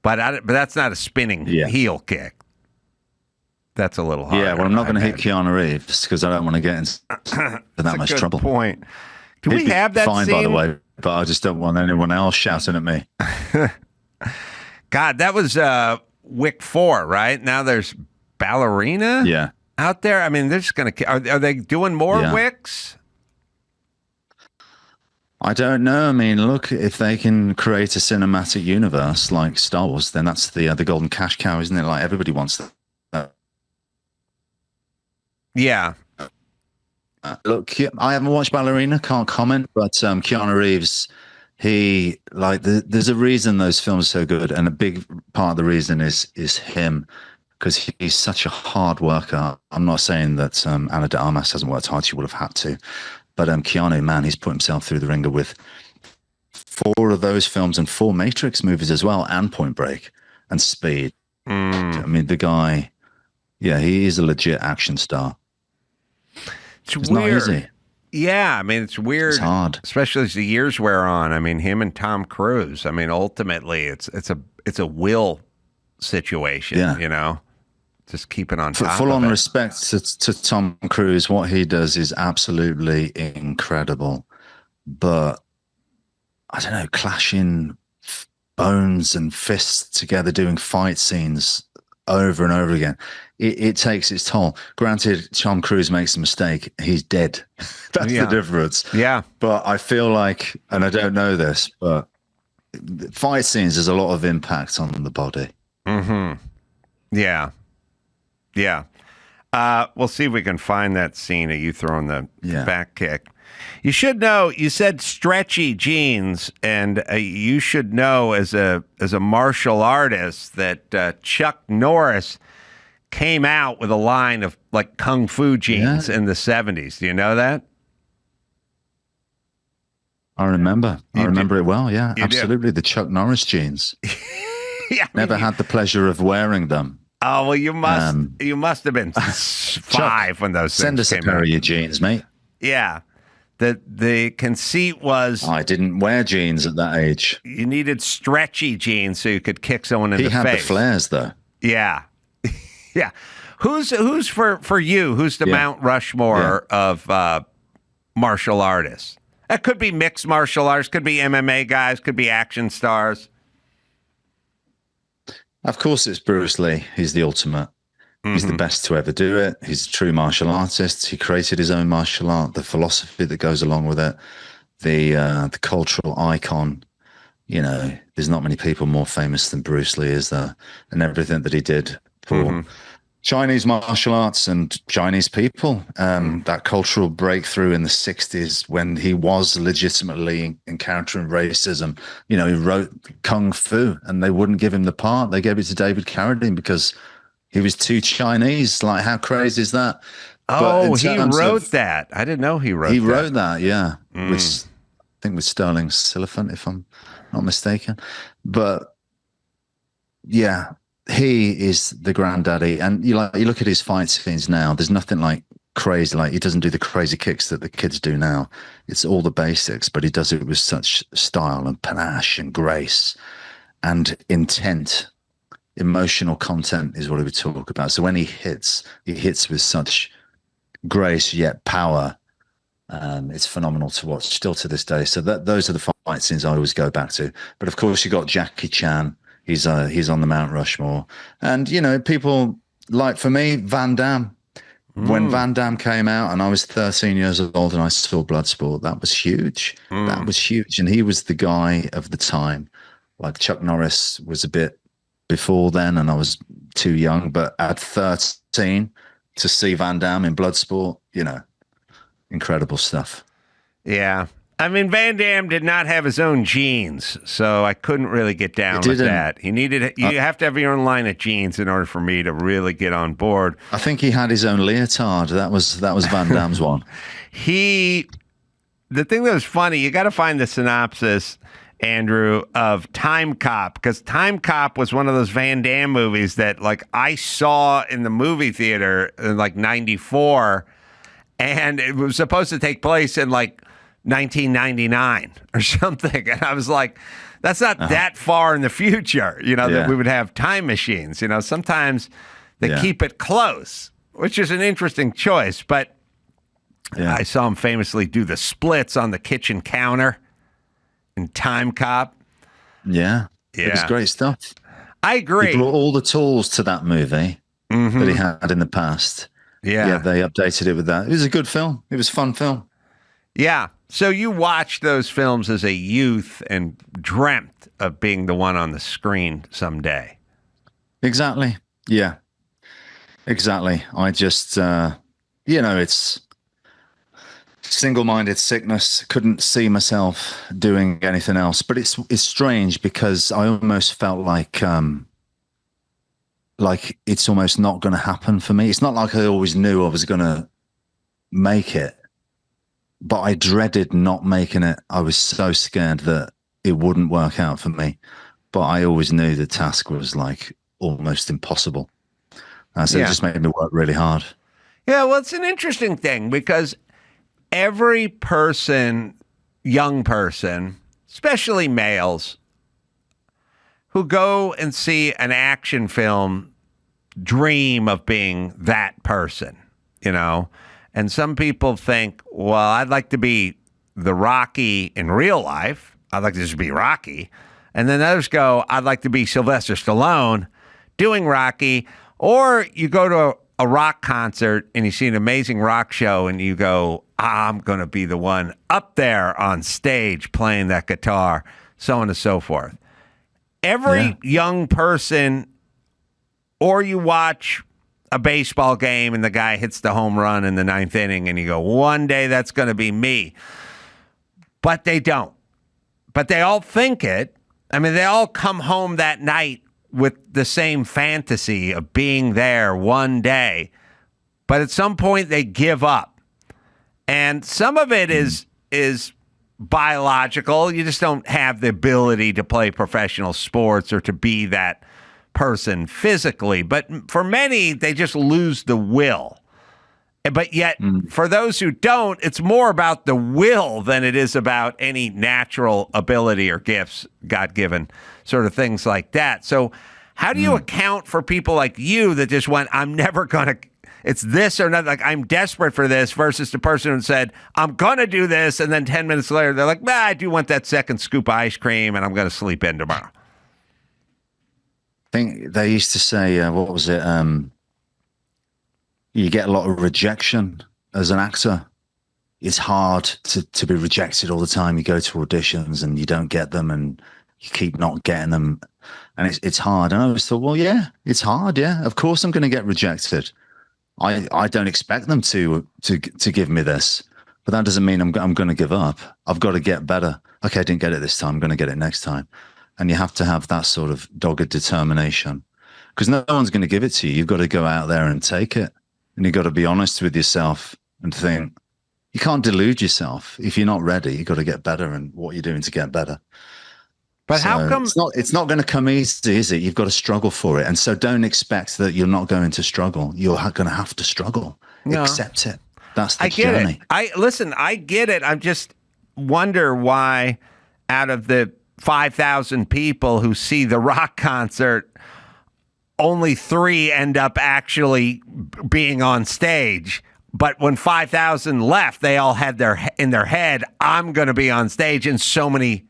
But that's not a spinning heel kick. That's a little hard. Yeah, well, I'm not going to hit Keanu Reeves because I don't want to get into that much trouble. Point. Do we have that fine, scene? By the way, but I just don't want anyone else shouting at me. God, that was Wick 4, right? Now there's Ballerina out there. I mean, they're just going to... Are they doing more Wicks? I don't know. I mean, look, if they can create a cinematic universe like Star Wars, then that's the golden cash cow, isn't it? Like, everybody wants that. Yeah. Look, I haven't watched Ballerina, can't comment, but Keanu Reeves, there's a reason those films are so good, and a big part of the reason is him, because he's such a hard worker. I'm not saying that Ana de Armas hasn't worked hard; she would have had to, but Keanu, man, he's put himself through the ringer with 4 of those films and 4 Matrix movies as well, and Point Break and Speed. I mean, the guy Yeah, he is a legit action star. It's It's weird. not easy. Yeah, I mean, it's weird. It's hard. Especially as the years wear on. I mean, him and Tom Cruise. I mean, ultimately, it's a will situation, Yeah. you know? Just keeping on top Full of on it. respect to Tom Cruise. What he does is absolutely incredible. But I don't know, clashing bones and fists together, doing fight scenes over and over again. It takes its toll. Granted, Tom Cruise makes a mistake. He's dead. That's Yeah. the difference. Yeah. But I feel like, and I don't know this, but fight scenes, there's a lot of impact on the body. Mm-hmm. Yeah. Yeah. We'll see if we can find that scene of you throwing the back kick. You should know, you said stretchy jeans, and you should know as a martial artist that Chuck Norris came out with a line of like kung fu jeans in the 70s. Do you know that? I remember. I remember it well. Yeah, You absolutely. The Chuck Norris jeans. Yeah, Never had the pleasure of wearing them. Oh, well, you must have been 5 when those Send things us a came pair out. of your jeans, mate. Yeah. The conceit was I didn't wear jeans at that age. you needed stretchy jeans so you could kick someone in He the had face. the flares, though. Yeah. Yeah. Who's for you? Who's the Mount Rushmore of martial artists? That could be mixed martial arts, could be MMA guys, could be action stars. Of course, it's Bruce Lee. He's the ultimate. He's the best to ever do it. He's a true martial artist. He created his own martial art, the philosophy that goes along with it, the cultural icon. You know, there's not many people more famous than Bruce Lee, is there? And everything that he did for Chinese martial arts and Chinese people. That cultural breakthrough in the 60s when he was legitimately encountering racism. You know, he wrote Kung Fu and they wouldn't give him the part. They gave it to David Carradine because he was too Chinese. Like, how crazy is that? Oh, he wrote that. I didn't know he wrote that. He wrote that, yeah. Which I think with Sterling Siliphant, if I'm not mistaken. But yeah, he is the granddaddy. And you look at his fight scenes now, there's nothing like crazy. Like, he doesn't do the crazy kicks that the kids do now. It's all the basics, but he does it with such style and panache and grace and intent. Emotional content is what we talk about. So when he hits with such grace yet power. It's phenomenal to watch still to this day. So those are the fight scenes I always go back to. But of course, you got Jackie Chan. He's on the Mount Rushmore. And, you know, people like, for me, Van Damme. When Van Damme came out and I was 13 years old and I saw Bloodsport, that was huge. That was huge. And he was the guy of the time. Like, Chuck Norris was a bit before then and I was too young. But at 13, to see Van Damme in Bloodsport, you know, incredible stuff. Yeah. I mean, Van Damme did not have his own jeans, so I couldn't really get down with that. You have to have your own line of jeans in order for me to really get on board. I think he had his own leotard. That was Van Damme's one. The thing that was funny, you got to find the synopsis, Andrew, of Time Cop, because Time Cop was one of those Van Damme movies that, like, I saw in the movie theater in like 94, and it was supposed to take place in like 1999 or something. And I was like, that's not that far in the future, you know, that we would have time machines. You know, sometimes they keep it close, which is an interesting choice. But I saw him famously do the splits on the kitchen counter in Time Cop. Yeah. It was great stuff. I agree. He brought all the tools to that movie that he had in the past. Yeah, they updated it with that. It was a good film. It was a fun film. Yeah. So you watched those films as a youth and dreamt of being the one on the screen someday. Exactly. Yeah. Exactly. I just, you know, it's single-minded sickness. Couldn't see myself doing anything else. But it's strange because I almost felt like it's almost not going to happen for me. It's not like I always knew I was going to make it, but I dreaded not making it. I was so scared that it wouldn't work out for me. But I always knew the task was like almost impossible. So it just made me work really hard. Yeah, well, it's an interesting thing because every person, young person, especially males, who go and see an action film dream of being that person, you know? And some people think, well, I'd like to be the Rocky in real life. I'd like to just be Rocky. And then others go, I'd like to be Sylvester Stallone doing Rocky. Or you go to a rock concert and you see an amazing rock show and you go, I'm going to be the one up there on stage playing that guitar, so on and so forth. Every young person, or you watch a baseball game and the guy hits the home run in the ninth inning and you go, one day that's going to be me. But they don't. But they all think it. I mean, they all come home that night with the same fantasy of being there one day. But at some point they give up. And some of it is biological. You just don't have the ability to play professional sports or to be that person physically. But for many, they just lose the will. But yet, for those who don't, it's more about the will than it is about any natural ability or gifts, God-given sort of things like that. So how do you account for people like you that just went, I'm never going to, it's this or nothing, like I'm desperate for this, versus the person who said, I'm going to do this, and then 10 minutes later, they're like, I do want that second scoop of ice cream, and I'm going to sleep in tomorrow. I think they used to say, what was it? You get a lot of rejection as an actor. It's hard to be rejected all the time. You go to auditions and you don't get them, and you keep not getting them, and it's hard. And I always thought, well, yeah, it's hard. Yeah, of course I'm going to get rejected. I don't expect them to give me this, but that doesn't mean I'm going to give up. I've got to get better. Okay, I didn't get it this time. I'm going to get it next time. And you have to have that sort of dogged determination, because no one's going to give it to you. You've got to go out there and take it. And you've got to be honest with yourself and think, you can't delude yourself. If you're not ready, you've got to get better and what you're doing to get better. But so how come it's not going to come easy, is it? You've got to struggle for it. And so don't expect that you're not going to struggle. You're going to have to struggle. No. Accept it. That's the journey. I get it. I just wonder why out of the 5,000 people who see the rock concert, only 3 end up actually being on stage. But when 5,000 left, they all had in their head, I'm going to be on stage, and so many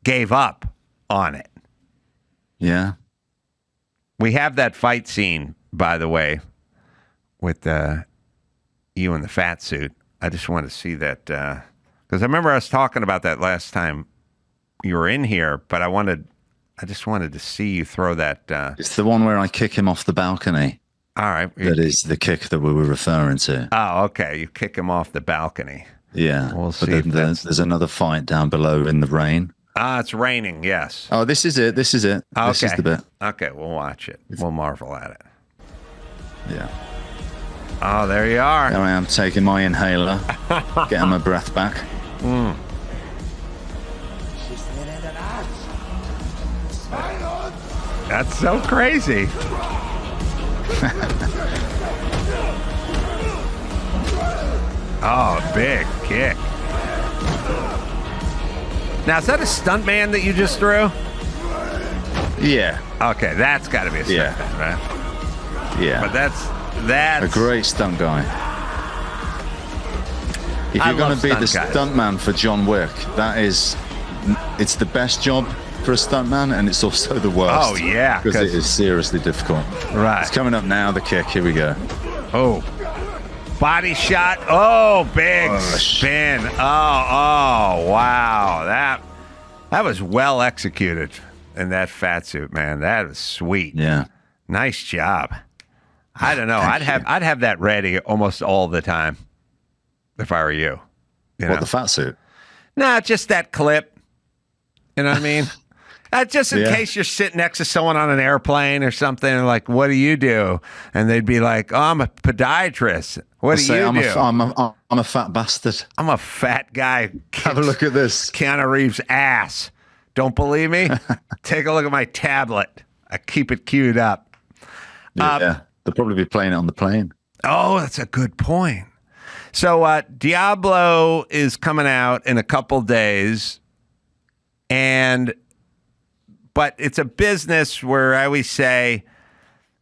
gave up on it. Yeah. We have that fight scene, by the way, with you in the fat suit. I just want to see that, because I remember us talking about that last time you were in here, but I just wanted to see you throw that. It's the one where I kick him off the balcony. All right. That is the kick that we were referring to. Oh, okay. You kick him off the balcony. Yeah. We'll see. But then there's another fight down below in the rain. It's raining, yes. Oh, this is it. This is it. Okay. This is the bit. Okay, we'll watch it. We'll marvel at it. Yeah. Oh, there you are. There I am, taking my inhaler, getting my breath back. That's so crazy. Oh, big kick. Now, is that a stunt man that you just threw? Yeah. Okay, that's got to be a stunt man, right? Yeah. But that's a great stunt guy. If you're going to be the stunt man for John Wick, it's the best job for a stuntman, and it's also the worst. Oh, yeah. Because it is seriously difficult. Right. It's coming up now, the kick. Here we go. Oh. Body shot. Oh, big spin. Oh, wow. That was well executed in that fat suit, man. That was sweet. Yeah. Nice job. I don't know. I'd have that ready almost all the time if I were you. What, the fat suit? Nah, just that clip. You know what I mean? Just in case you're sitting next to someone on an airplane or something, and like, what do you do? And they'd be like, oh, I'm a podiatrist. What do you do? I'm a fat bastard. I'm a fat guy. Have a look at this. Keanu Reeves' ass. Don't believe me? Take a look at my tablet. I keep it queued up. Yeah. They'll probably be playing it on the plane. Oh, that's a good point. So Diablo is coming out in a couple days, but it's a business where I always say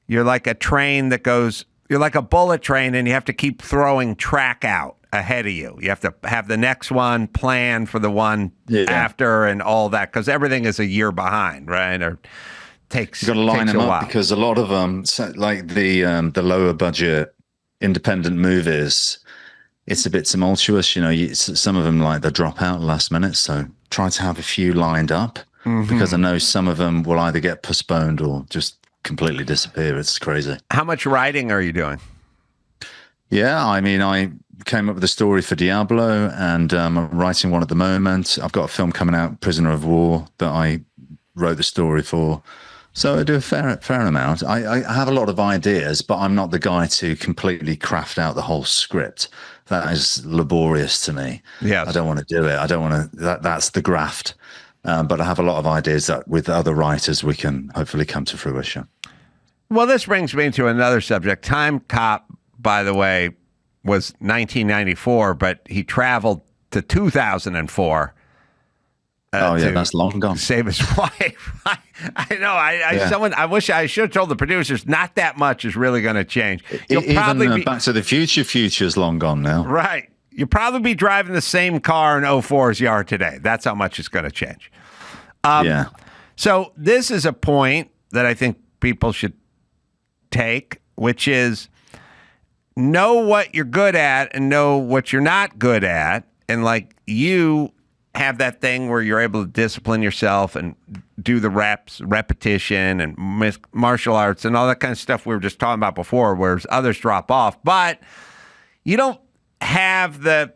you're like a train that goes, you're like a bullet train, and you have to keep throwing track out ahead of you. You have to have the next one planned for the one after and all that, because everything is a year behind, right? Or takes you got to line them up, while. because a lot of them, like the lower budget independent movies, it's a bit tumultuous. Some of them like they drop out last minute. So try to have a few lined up, because I know some of them will either get postponed or just completely disappear. It's crazy. How much writing are you doing? Yeah, I mean, I came up with a story for Diablo, and I'm writing one at the moment. I've got a film coming out, Prisoner of War, that I wrote the story for. So I do a fair amount. I have a lot of ideas, but I'm not the guy to completely craft out the whole script. That is laborious to me. Yes. I don't want to do it. I don't want to. That's the graft. But I have a lot of ideas that with other writers we can hopefully come to fruition. Well, this brings me to another subject. Time Cop, by the way, was 1994, but he traveled to 2004. That's long gone. Save his wife. I know. I wish I should have told the producers not that much is really going to change. Even Back to the Future is long gone now. Right. You'll probably be driving the same car in 04 as you are today. That's how much it's going to change. So this is a point that I think people should take, which is know what you're good at and know what you're not good at. And like you have that thing where you're able to discipline yourself and do the repetition and martial arts and all that kind of stuff we were just talking about before, whereas others drop off. But you don't have the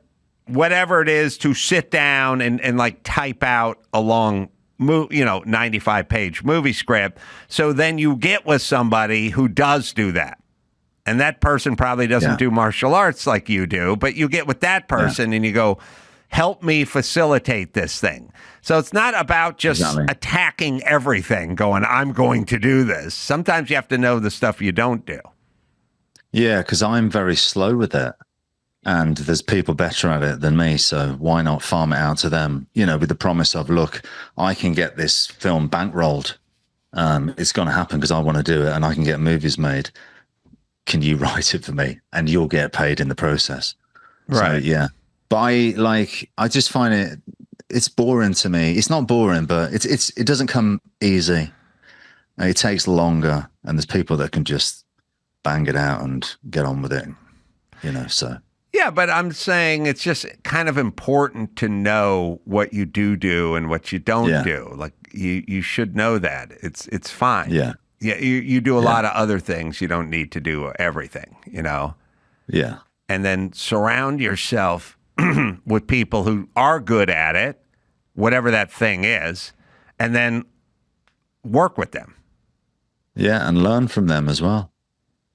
whatever it is to sit down and like type out a long 95-page movie script. So then you get with somebody who does do that. And that person probably doesn't do martial arts like you do, but you get with that person and you go, help me facilitate this thing. So it's not about just attacking everything, going, I'm going to do this. Sometimes you have to know the stuff you don't do. Yeah, because I'm very slow with it. And there's people better at it than me, so why not farm it out to them? With the promise of, look, I can get this film bankrolled. It's going to happen because I want to do it, and I can get movies made. Can you write it for me? And you'll get paid in the process. Right. So, yeah. But I just find it's boring to me. It's not boring, but it doesn't come easy. It takes longer, and there's people that can just bang it out and get on with it. So. Yeah, but I'm saying it's just kind of important to know what you do and what you don't do. Like you should know that. It's fine. Yeah. Yeah, you do a lot of other things. You don't need to do everything, Yeah. And then surround yourself with people who are good at it, whatever that thing is, and then work with them. Yeah, and learn from them as well.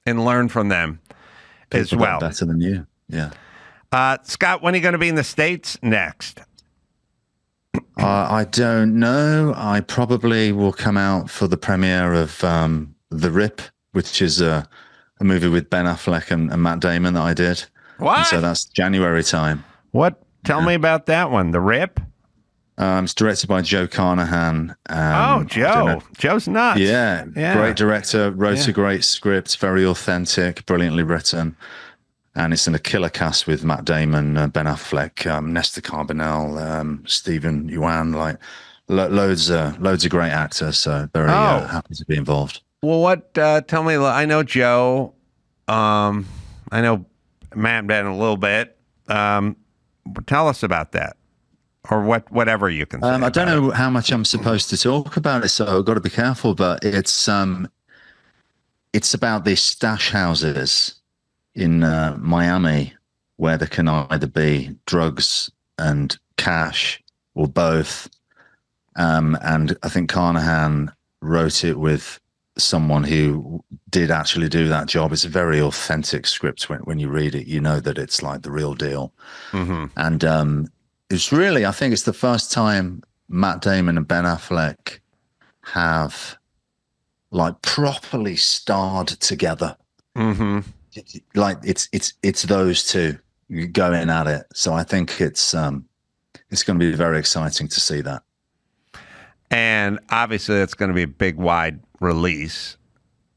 And learn from them as People well. Better than you. Yeah. Scott, when are you going to be in the States next? I don't know. I probably will come out for the premiere of The Rip, which is a movie with Ben Affleck and Matt Damon that I did. What? And so that's January time. What? Tell me about that one. The Rip? It's directed by Joe Carnahan. Joe. Joe's nuts. Yeah. Great director. Wrote a great script. Very authentic. Brilliantly written. And it's in a killer cast with Matt Damon, Ben Affleck, Nestor Carbonell, Stephen Yuan, like loads of great actors. So very happy to be involved. Well, tell me, I know Joe. I know Matt Ben a little bit. Tell us about that, or whatever you can say. I don't know how much I'm supposed to talk about it, so I've got to be careful. But it's about these stash houses in Miami, where there can either be drugs and cash or both. And I think Carnahan wrote it with someone who did actually do that job. It's a very authentic script. When you read it, you know that it's like the real deal. Mm-hmm. And it's really, I think it's the first time Matt Damon and Ben Affleck have like properly starred together. Like it's those two going at it. So I think it's going to be very exciting to see that. And obviously, it's going to be a big, wide release.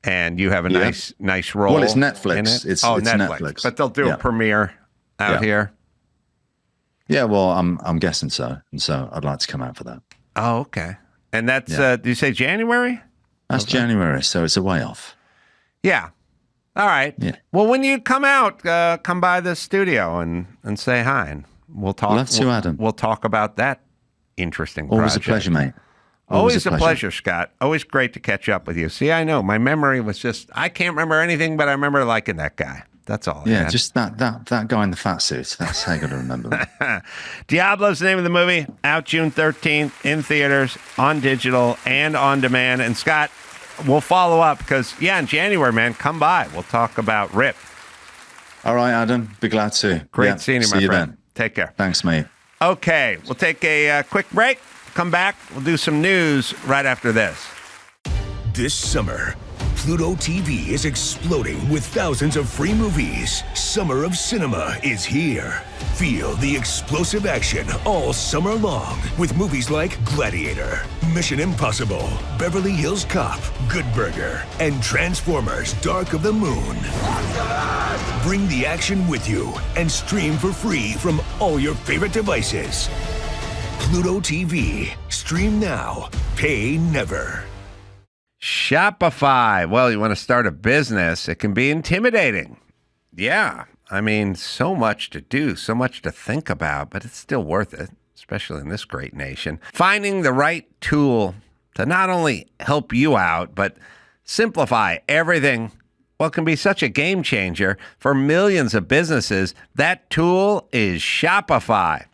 And you have a nice role. Well, it's Netflix. In it. It's Netflix. But they'll do a premiere out here. Yeah, well, I'm guessing so, and so I'd like to come out for that. Oh, okay. And that's do you say January? That's January, so it's a way off. Yeah. All right. Yeah. Well, when you come out, come by the studio and say hi, and we'll talk. Love to, Adam. We'll talk about that interesting Always project. A pleasure, mate. Always a pleasure, Scott. Always great to catch up with you. See, I know my memory was I can't remember anything, but I remember liking that guy. That's all. Yeah, just that guy in the fat suit. That's how you got to remember that. Diablo's the name of the movie. Out June 13th in theaters, on digital, and on demand. And Scott, we'll follow up because, in January, man, come by. We'll talk about Rip. All right, Adam. Be glad to. Great seeing you, my friend. Then. Take care. Thanks, mate. Okay, we'll take a quick break. Come back. We'll do some news right after this. This summer, Pluto TV is exploding with thousands of free movies. Summer of Cinema is here. Feel the explosive action all summer long with movies like Gladiator, Mission Impossible, Beverly Hills Cop, Good Burger, and Transformers: Dark of the Moon. Bring the action with you and stream for free from all your favorite devices. Pluto TV. Stream now. Pay never. Shopify. Well, you want to start a business, it can be intimidating. Yeah. I mean, so much to do, so much to think about, but it's still worth it, especially in this great nation. Finding the right tool to not only help you out, but simplify everything, well, can be such a game changer for millions of businesses. That tool is Shopify.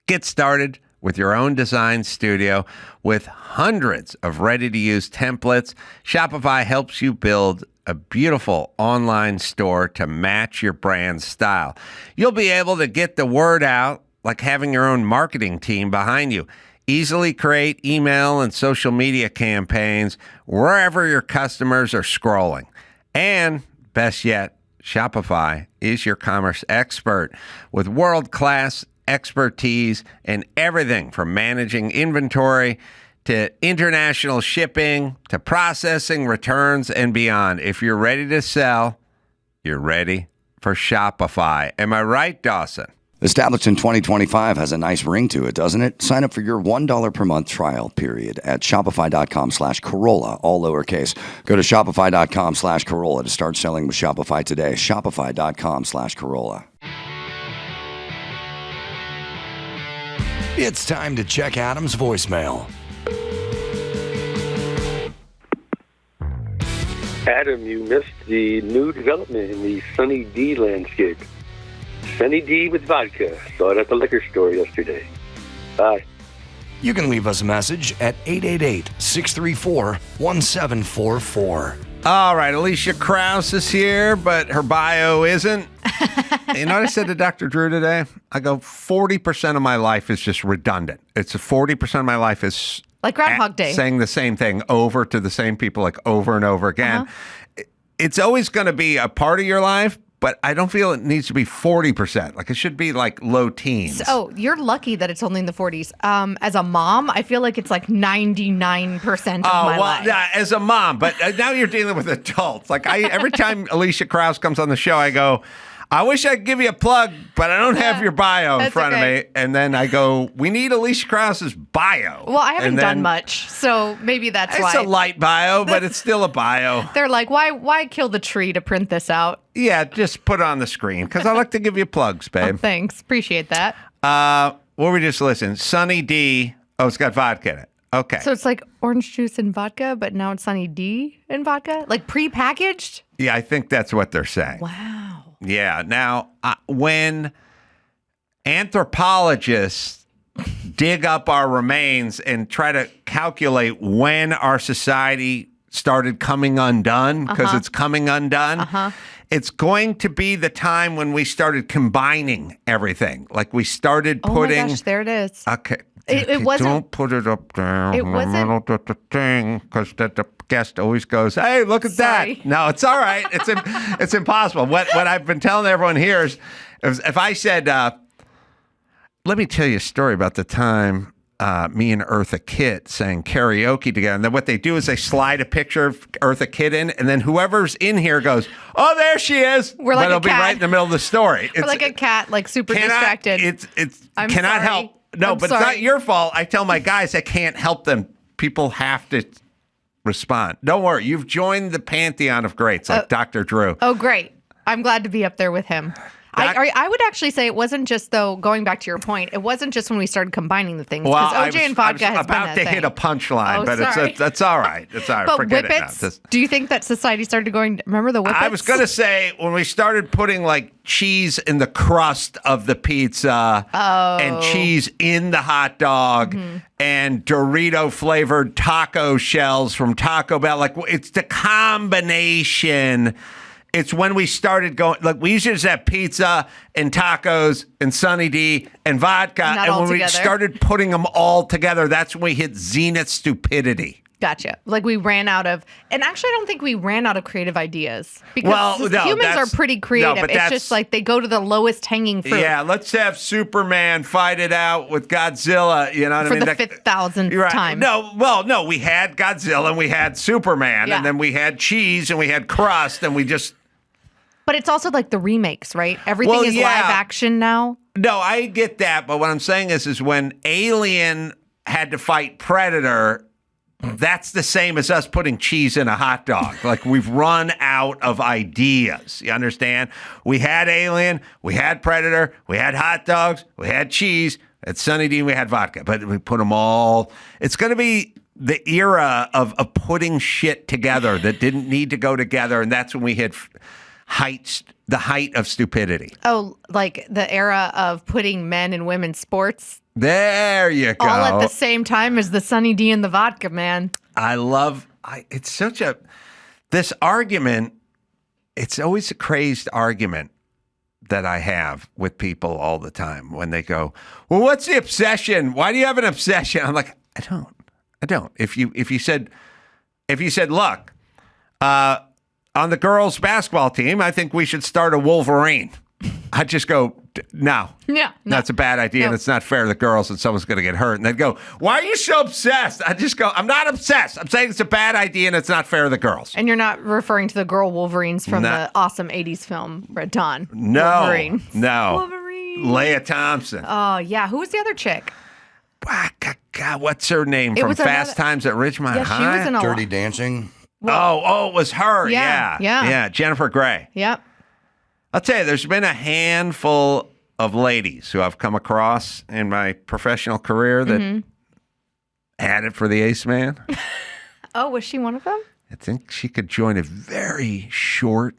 Get started with your own design studio with hundreds of ready-to-use templates. Shopify helps you build a beautiful online store to match your brand style. You'll be able to get the word out like having your own marketing team behind you. Easily create email and social media campaigns wherever your customers are scrolling. And best yet, Shopify is your commerce expert with world-class expertise in everything from managing inventory to international shipping to processing, returns, and beyond. If you're ready to sell, you're ready for Shopify. Am I right, Dawson? Established in 2025 has a nice ring to it, doesn't it? Sign up for your $1 per month trial period at shopify.com/Carolla, all lowercase. Go to shopify.com/Carolla to start selling with Shopify today. Shopify.com/Carolla. It's time to check Adam's voicemail. Adam, you missed the new development in the Sunny D landscape. Sunny D with vodka. Saw it at the liquor store yesterday. Bye. You can leave us a message at 888-634-1744. All right, Elisha Krauss is here, but her bio isn't. You know what I said to Dr. Drew today? I go, 40% of my life is just redundant. It's 40% of my life is like Groundhog Day, saying the same thing over to the same people, like over and over again. It's always going to be a part of your life, but I don't feel it needs to be 40%. Like it should be like low teens. Oh, you're lucky that it's only in the 40s. As a mom, I feel like it's like 99% of my life. Yeah, as a mom, but now you're dealing with adults. Like every time Elisha Krauss comes on the show, I go, I wish I could give you a plug, but I don't have your bio in front of me. And then I go, we need Elisha Krauss's bio. Well, I haven't done much, so maybe that's why. It's a light bio, but it's still a bio. They're like, why kill the tree to print this out? Yeah, just put it on the screen, because I like to give you plugs, babe. Oh, thanks. Appreciate that. What were we just listening? Sunny D. Oh, it's got vodka in it. Okay. So it's like orange juice and vodka, but now it's Sunny D and vodka? Like pre-packaged? Yeah, I think that's what they're saying. Wow. Yeah. Now, when anthropologists dig up our remains and try to calculate when our society started coming undone, because it's coming undone, it's going to be the time when we started combining everything. Like we started putting... Oh my gosh, there it is. Okay. It wasn't. Don't put it up there. It wasn't. The thing, because the guest always goes, "Hey, look at Sorry. that." No, it's all right. It's impossible. What I've been telling everyone here is, if I said, "Let me tell you a story about the time me and Eartha Kitt sang karaoke together," and then what they do is they slide a picture of Eartha Kitt in, and then whoever's in here goes, "Oh, there she is." We're like but it'll a be cat. right in the middle of the story. We're like a cat, like super distracted. It's I'm cannot sorry. help. No, I'm but sorry. it's not your fault. I tell my guys I can't help them. People have to respond. Don't worry. You've joined the pantheon of greats, like Dr. Drew. Oh, great. I'm glad to be up there with him. I would actually say it wasn't just, though, going back to your point, it wasn't just when we started combining the things. Well, Because OJ and vodka has been about that to thing. hit a punchline, Oh, but sorry. it's all right. It's all right. But Forget it now. whippets, do you think that society started going, remember the whippets? I was going to say, when we started putting like cheese in the crust of the pizza and cheese in the hot dog and Dorito flavored taco shells from Taco Bell, like it's the combination. It's when we started going, like we used to just have pizza and tacos and Sunny D and vodka. Not and all when we together. started putting them all together, that's when we hit zenith stupidity. Gotcha. Like we ran out of, and actually I don't think we ran out of creative ideas. Because Well, no, humans are that's- pretty no, creative. but It's that's- just like they go to the lowest hanging fruit. Yeah, let's have Superman fight it out with Godzilla. You know what I For mean? the 5,000th You're right. time. No, we had Godzilla and we had Superman, Yeah. and then we had cheese and we had crust, and we just. But it's also like the remakes, right? Everything Well, is yeah. live action now. No, I get that, but what I'm saying is when Alien had to fight Predator, that's the same as us putting cheese in a hot dog. Like we've run out of ideas. You understand? We had Alien, we had Predator, we had hot dogs, we had cheese, we had Sunny D, we had vodka, but we put them all. It's going to be the era of putting shit together that didn't need to go together, and that's when we hit the height of stupidity. Oh, like the era of putting men and women sports There you go. all at the same time as the Sunny D and the vodka, man. It's such this argument, it's always a crazed argument that I have with people all the time when they go, "Well, what's the obsession? Why do you have an obsession?" I'm like, I don't. If you said, "Look, on the girls' basketball team, I think we should start a Wolverine," I'd just go, no. Yeah. No. That's a bad idea, and No. it's not fair to the girls, and someone's going to get hurt. And they'd go, "Why are you so obsessed?" I just go, I'm not obsessed. I'm saying it's a bad idea, and it's not fair to the girls. And you're not referring to the girl Wolverines from No. the awesome 80s film, Red Dawn. No. Wolverine. No. Wolverine. Leah Thompson. Oh, yeah. Who was the other chick? God, what's her name It from was Fast another- Times at Ridgemont Yeah, High? she was in a Dirty Dancing. It was her. Yeah, yeah. Jennifer Grey. Yep. I'll tell you, there's been a handful of ladies who I've come across in my professional career that had it for the ace man. Oh, was she one of them? I think she could join a very short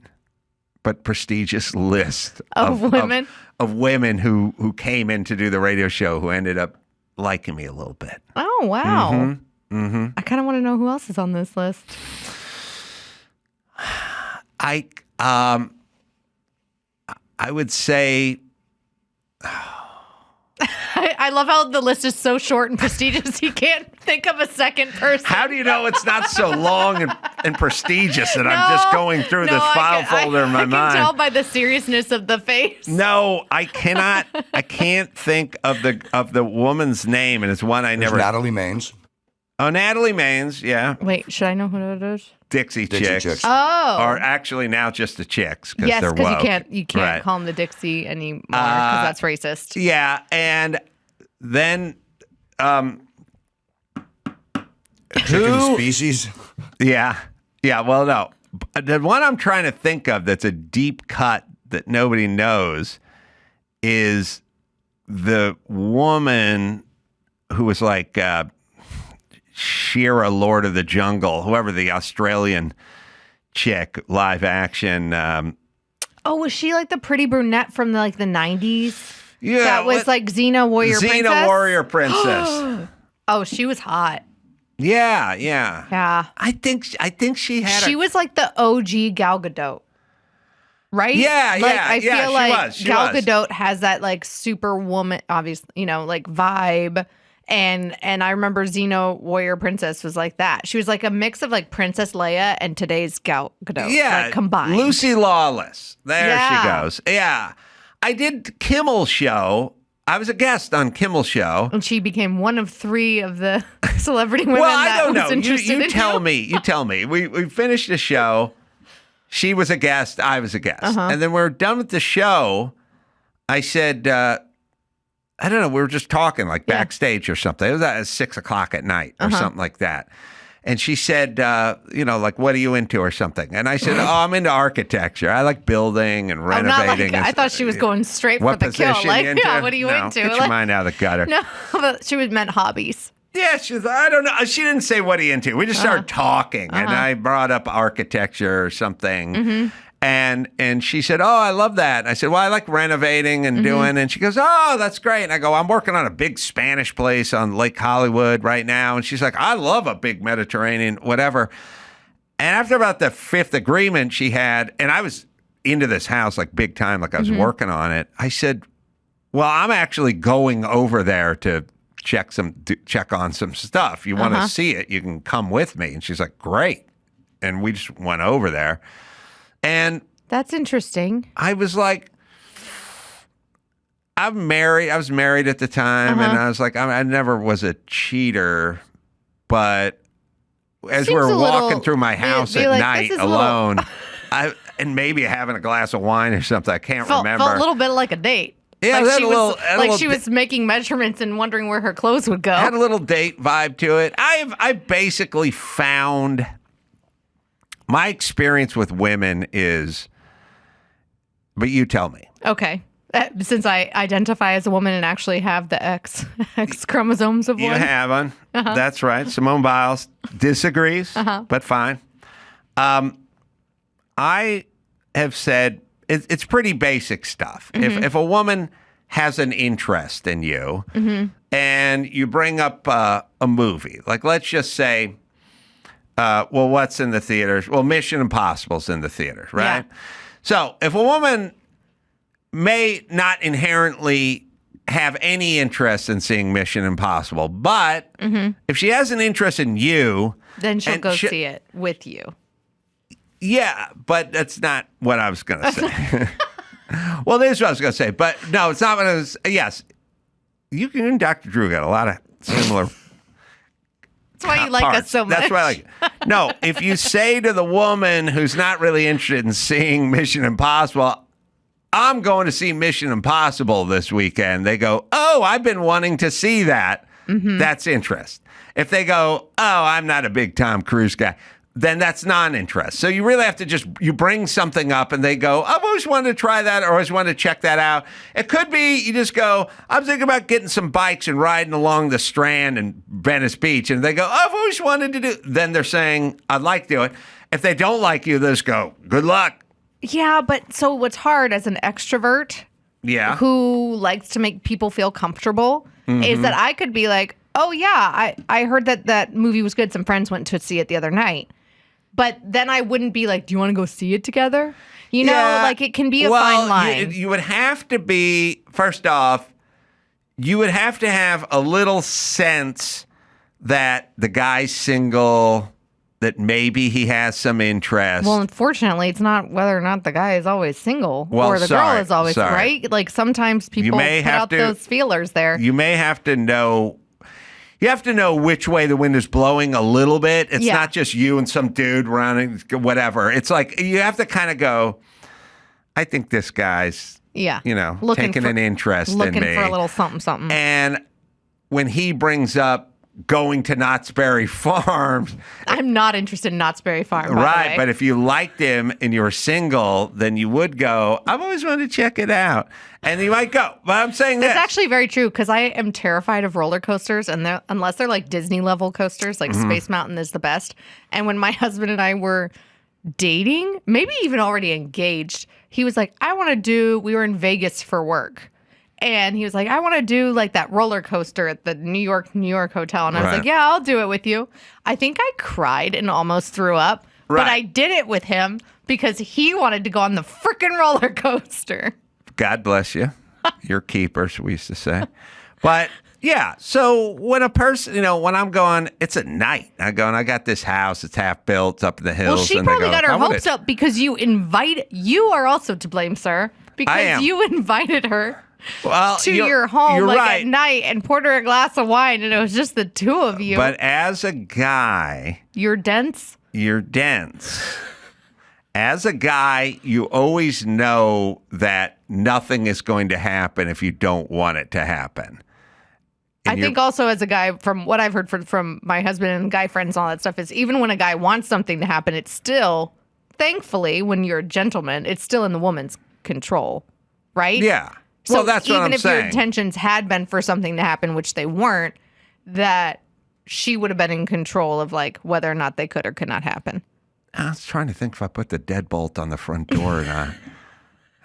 but prestigious list Of women? of women who came in to do the radio show who ended up liking me a little bit. Oh, wow. I kind of want to know who else is on this list. I would say I love how the list is so short and prestigious. He can't think of a second person. how do you know it's not so long and prestigious that I'm just going through this file folder in my mind? I can tell by the seriousness of the face. No, I cannot. I can't think of the woman's name, and it's one I There's never. Natalie Maines. Oh, Natalie Maines, yeah, Wait, should I know who it is? Dixie Dixie Chicks. Chicks. Oh. Or actually now just the Chicks because Yes, they're because woke. you can't Right. call them the Dixie anymore because that's racist. Yeah, and then Chicken species. Yeah. Well, no, the one I'm trying to think of that's a deep cut that nobody knows is the woman who was like Shira, Lord of the Jungle, whoever the Australian chick, live action. Oh, was she like the pretty brunette from the 90s? Yeah, That was like Xena Warrior Princess? Xena Warrior Princess. Oh, she was hot. Yeah. Yeah. I think she had. She was like the OG Gal Gadot. Right? Yeah, like, yeah, I yeah, feel she like was, she Gal was. Gadot has that like superwoman, obviously, like vibe. And I remember Xeno Warrior Princess was like that. She was like a mix of like Princess Leia and today's Gal Gadot, like combined. Lucy Lawless. There she Yeah. goes. Yeah. I did Kimmel Show. I was a guest on Kimmel Show. And she became one of 3 of the celebrity women Well, I that don't was know. interested You in tell you. me. You tell me. We finished the show. She was a guest. I was a guest. And then we're done with the show. I said, I don't know. We were just talking like backstage or something. It was at 6 o'clock at night or something like that. And she said, like, what are you into or something? And I said, I'm into architecture. I like building and renovating. I thought she was going straight for the kill. Like, yeah, what are you into? Get your mind out of the gutter. No, but she meant hobbies. Yeah, I don't know. She didn't say what are you into. We just started talking, and I brought up architecture or something. And she said, oh, I love that. And I said, well, I like renovating and doing. And she goes, oh, that's great. And I go, I'm working on a big Spanish place on Lake Hollywood right now. And she's like, I love a big Mediterranean, whatever. And after about the 5th agreement she had, and I was into this house like big time, like I was working on it. I said, well, I'm actually going over there to check on some stuff. You want to see it, you can come with me. And she's like, great. And we just went over there. And that's interesting. I was like, I'm married. I was married at the time, and I was like, I never was a cheater, but as Seems we're a walking little- through my house be at like, night this is a alone, and maybe having a glass of wine or something, I can't remember. Felt a little bit like a date. Yeah, like had she a was little she was making measurements and wondering where her clothes would go. had a little date vibe to it. I basically found my experience with women is, but you tell me. Okay. Since I identify as a woman and actually have the X chromosomes of You one. have one. That's right. Simone Biles disagrees, but fine. I have said it's pretty basic stuff. If a woman has an interest in you and you bring up a movie, like let's just say, well, what's in the theaters? Well, Mission Impossible's in the theaters, right? Yeah. So if a woman may not inherently have any interest in seeing Mission Impossible, but if she has an interest in you, Then she'll and go see it with you. yeah, but that's not what I was going to say. Well, this is what I was going to say, but no, it's not what I was. Yes, you and Dr. Drew got a lot of similar. That's why you like parts. us so much. That's why I like it. No, if you say to the woman who's not really interested in seeing Mission Impossible, I'm going to see Mission Impossible this weekend, they go, oh, I've been wanting to see that. That's interest. If they go, oh, I'm not a big Tom Cruise guy, then that's non-interest. So you really have to you bring something up and they go, I've always wanted to try that or always wanted to check that out. It could be you just go, I'm thinking about getting some bikes and riding along the Strand and Venice Beach. And they go, I've always wanted to do. Then they're saying, I'd like to do it. If they don't like you, they just go, good luck. Yeah, but so what's hard as an extrovert Yeah. who likes to make people feel comfortable is that I could be like, oh, yeah, I heard that movie was good. Some friends went to see it the other night. But then I wouldn't be like, do you want to go see it together? You know, like it can be a fine line. You would have to be, first off, you would have to have a little sense that the guy's single, that maybe he has some interest. Well, unfortunately, it's not whether or not the guy is always single or the girl is always right. Like sometimes people put out those feelers there. You may have to know. You have to know which way the wind is blowing a little bit. It's not just you and some dude running, whatever. It's like you have to kind of go, I think this guy's, taking an interest in me. Looking for a little something, something. And when he brings up going to Knott's Berry Farms. I'm not interested in Knott's Berry Farm, Right, but if you liked him and you were single, then you would go, I've always wanted to check it out. And you might go. But I'm saying That's actually very true because I am terrified of roller coasters, and unless they're like Disney level coasters, like Space Mountain is the best. And when my husband and I were dating, maybe even already engaged, he was like, we were in Vegas for work. And he was like, I want to do like that roller coaster at the New York hotel. And I was like, yeah, I'll do it with you. I think I cried and almost threw up, but I did it with him because he wanted to go on the freaking roller coaster. God bless you. You're keepers, we used to say. But Yeah. So when a person, when I'm going, it's at night. I go and I got this house. It's half built. It's up in the hills. Well, she and they probably go, got her "How would hopes it-" up because you are also to blame, sir. Because you invited her to your home right. at night and poured her a glass of wine, and it was just the two of you. But as a guy, you're dense. As a guy, you always know that nothing is going to happen if you don't want it to happen. I think also as a guy, from what I've heard from my husband and guy friends and all that stuff, is even when a guy wants something to happen, it's still, thankfully, when you're a gentleman, it's still in the woman's control, right? Yeah. So well, that's what I'm even if saying. your intentions had been for something to happen, which they weren't, that she would have been in control of like whether or not they could or could not happen. I was trying to think if I put the deadbolt on the front door or not.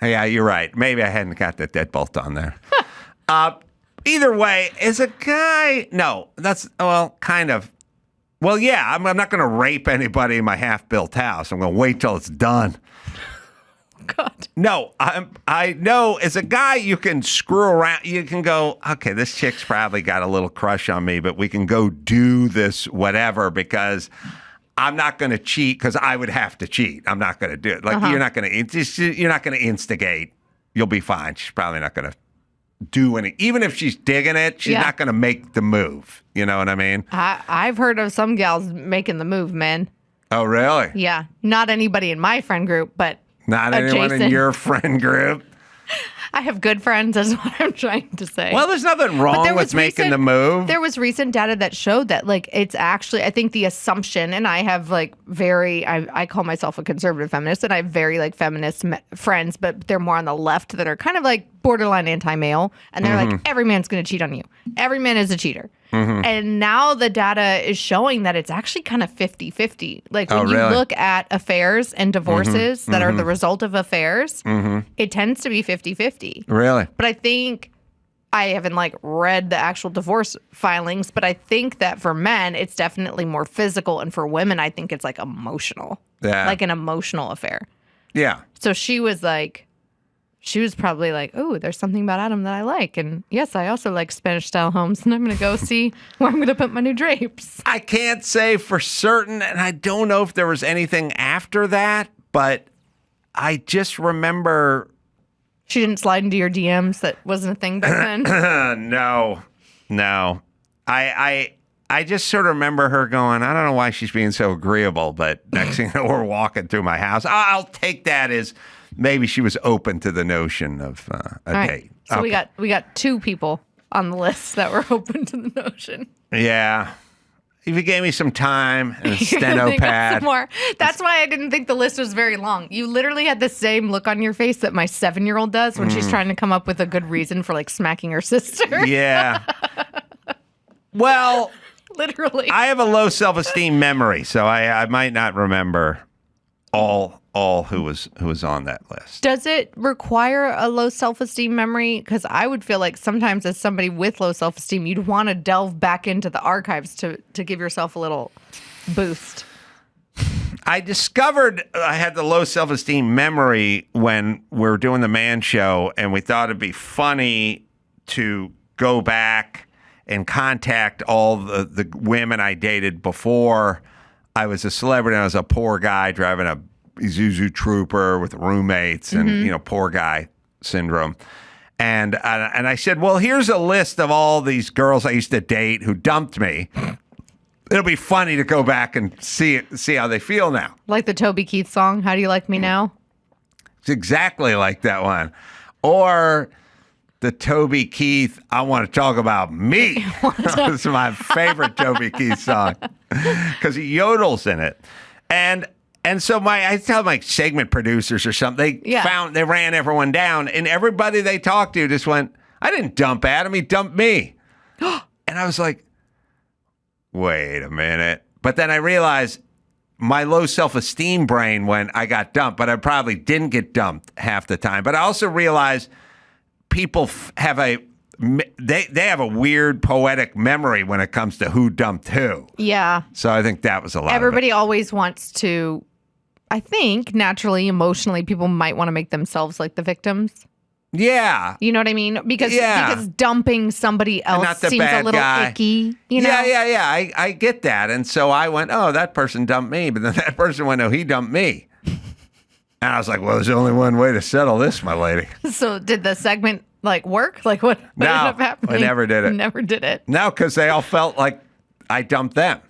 Yeah, you're right. Maybe I hadn't got the deadbolt on there. Either way, as a guy, no, that's, well, kind of. Well, yeah, I'm not going to rape anybody in my half-built house. I'm going to wait till it's done. God. No, I know as a guy, you can screw around. You can go, okay, this chick's probably got a little crush on me, but we can go do this whatever because I'm not going to cheat because I would have to cheat. I'm not going to do it. Like you're not going to instigate. You'll be fine. She's probably not going to do any. Even if she's digging it, she's not going to make the move. You know what I mean? I've heard of some gals making the move, man. Oh, really? Yeah, not anybody in my friend group, but not anyone in your friend group. I have good friends, is what I'm trying to say. Well, there's nothing wrong with making the move. There was recent data that showed that, like, it's actually, I think the assumption, and I have, like, I call myself a conservative feminist, and I have very, like, feminist friends, but they're more on the left that are kind of, like, borderline anti-male, and they're like, every man's going to cheat on you. Every man is a cheater. And now the data is showing that it's actually kind of 50-50. Like when you look at affairs and divorces that are the result of affairs, it tends to be 50-50. Really? But I think, I haven't like read the actual divorce filings, but I think that for men, it's definitely more physical. And for women, I think it's like emotional. Yeah. Like an emotional affair. Yeah. So she was probably like, oh, there's something about Adam that I like. And yes, I also like Spanish-style homes, and I'm going to go see where I'm going to put my new drapes. I can't say for certain, and I don't know if there was anything after that, but I just remember... She didn't slide into your DMs? That wasn't a thing back then? No. I just sort of remember her going, I don't know why she's being so agreeable, but next thing you know, we're walking through my house. I'll take that as... Maybe she was open to the notion of a date. So we got two people on the list that were open to the notion. Yeah. If you gave me some time and a steno pad. Some more. That's why I didn't think the list was very long. You literally had the same look on your face that my 7-year-old does when she's trying to come up with a good reason for like smacking her sister. Yeah. Well, literally. I have a low self-esteem memory, so I might not remember all who was on that list. Does it require a low self-esteem memory? Because I would feel like sometimes as somebody with low self-esteem, you'd want to delve back into the archives to give yourself a little boost. I discovered I had the low self-esteem memory when we were doing the Man Show, and we thought it'd be funny to go back and contact all the women I dated before I was a celebrity. I was a poor guy driving a Isuzu Trooper with roommates and, poor guy syndrome. And I said, well, here's a list of all these girls I used to date who dumped me. It'll be funny to go back and see how they feel now. Like the Toby Keith song, How Do You Like Me Now? It's exactly like that one. Or the Toby Keith, I Want to Talk About Me. That's my favorite Toby Keith song because he yodels in it. And so I tell my segment producers or something, they ran everyone down, and everybody they talked to just went, I didn't dump Adam, he dumped me. And I was like, wait a minute. But then I realized my low self-esteem brain went, I got dumped, but I probably didn't get dumped half the time. But I also realized people have a weird poetic memory when it comes to who dumped who. Yeah. So I think that was a lot. Everybody always wants to, I think naturally, emotionally, people might want to make themselves like the victims. Yeah. You know what I mean? Because dumping somebody else not the seems a bad little guy. icky. You know? Yeah. I get that. And so I went, oh, that person dumped me. But then that person went, no, he dumped me. And I was like, well, there's only one way to settle this, my lady. So did the segment work? What ended up happening? I never did it. Never did it. No, because they all felt like I dumped them.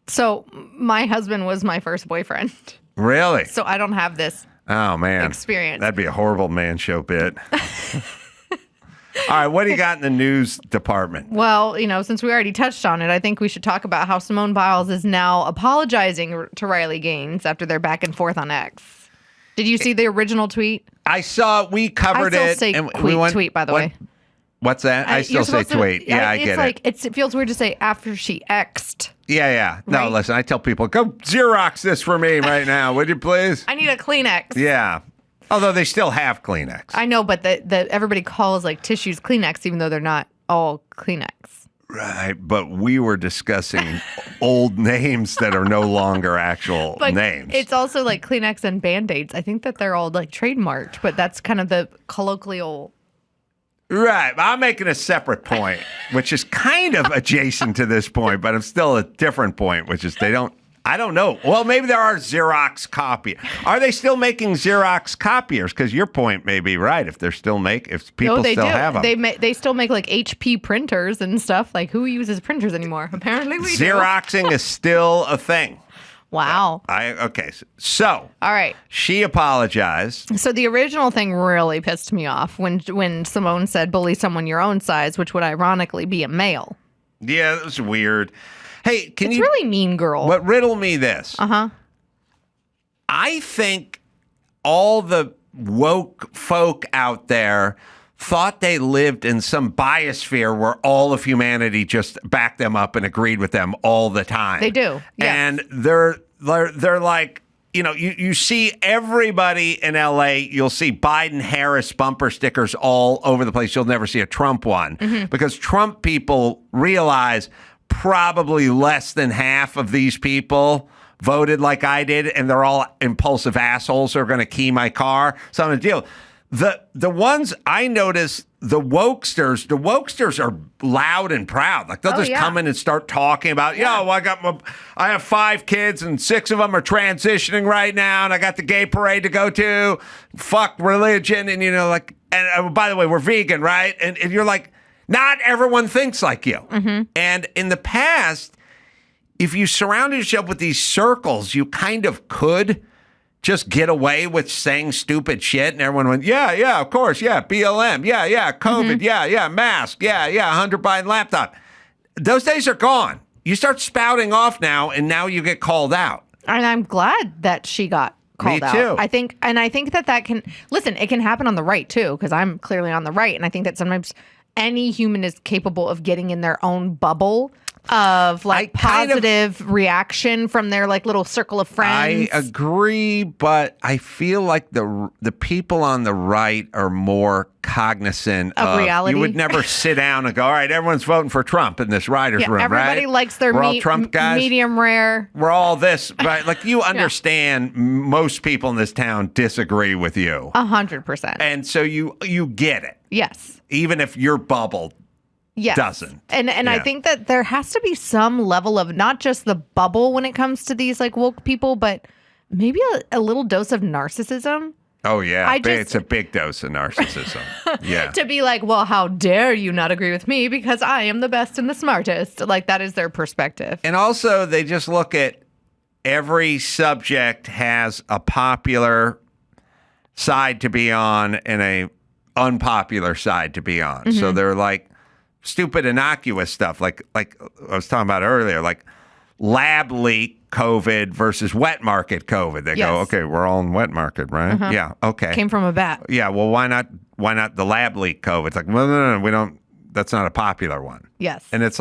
So my husband was my first boyfriend. Really? So I don't have this experience. That'd be a horrible man show bit. All right, what do you got in the news department? Well, since we already touched on it, I think we should talk about how Simone Biles is now apologizing to Riley Gaines after their back and forth on X. Did you see the original tweet? I saw, we covered I it. still say tweet, by the way. What's that? I still say tweet. I get it. It feels weird to say after she X'd. Yeah. No, Right? listen, I tell people, go Xerox this for me right now, would you please? I need a Kleenex. Yeah. Although they still have Kleenex. I know, but everybody calls tissues Kleenex, even though they're not all Kleenex. Right, but we were discussing old names that are no longer actual But names. it's also like Kleenex and Band-Aids. I think that they're all trademarked, but that's kind of the colloquial. Right. I'm making a separate point, which is kind of adjacent to this point, but I'm still a different point, which is I don't know. Well, maybe there are Xerox copiers. Are they still making Xerox copiers? Because your point may be right. If they're still if people they still do. have them. They still make HP printers and stuff. Who uses printers anymore? Apparently we do. Xeroxing is still a thing. Wow. Okay. So. All right. She apologized. So the original thing really pissed me off when Simone said, bully someone your own size, which would ironically be a male. Yeah, that was weird. Hey, It's really mean girl. But riddle me this. Uh-huh. I think all the woke folk out there thought they lived in some biosphere where all of humanity just backed them up and agreed with them all the time. They do. Yes. And they're like, you see everybody in LA, you'll see Biden Harris bumper stickers all over the place. You'll never see a Trump one because Trump people realize probably less than half of these people voted like I did, and they're all impulsive assholes who are going to key my car. So I'm going to deal. The ones I notice, the wokesters are loud and proud. They'll just come in and start talking about, I have 5 kids and 6 of them are transitioning right now, and I got the gay parade to go to. Fuck religion, and and by the way, we're vegan, right? And you're like, not everyone thinks like you. Mm-hmm. And in the past, if you surrounded yourself with these circles, you kind of could just get away with saying stupid shit. And everyone went, yeah, of course. Yeah, BLM. Yeah, COVID. Mm-hmm. Yeah, mask. Yeah, Hunter Biden laptop. Those days are gone. You start spouting off now, and now you get called out. And I'm glad that she got called out. Me too. I think that can, listen, it can happen on the right too, because I'm clearly on the right. And I think that sometimes any human is capable of getting in their own bubble of positive reaction from their little circle of friends. I agree, but I feel like the people on the right are more cognizant of reality. You would never sit down and go, all right, everyone's voting for Trump in this writer's room, everybody right? likes their We're all Trump guys. Medium rare. We're all this, right? You understand most people in this town disagree with you. 100%. And so you get it. Yes. Even if your bubble doesn't. And I think that there has to be some level of not just the bubble when it comes to these woke people, but maybe a little dose of narcissism. Oh, yeah. It's a big dose of narcissism. Yeah. To be like, well, how dare you not agree with me because I am the best and the smartest. That is their perspective. And also, they just look at every subject has a popular side to be on and a unpopular side to be on. Mm-hmm. So they're stupid, innocuous stuff, like I was talking about earlier, lab leak COVID versus wet market COVID. They go, okay, we're all in wet market, right? Uh-huh. Yeah, okay. Came from a bat. Yeah, well, why not the lab leak COVID? It's no, we don't. That's not a popular one. Yes. And it's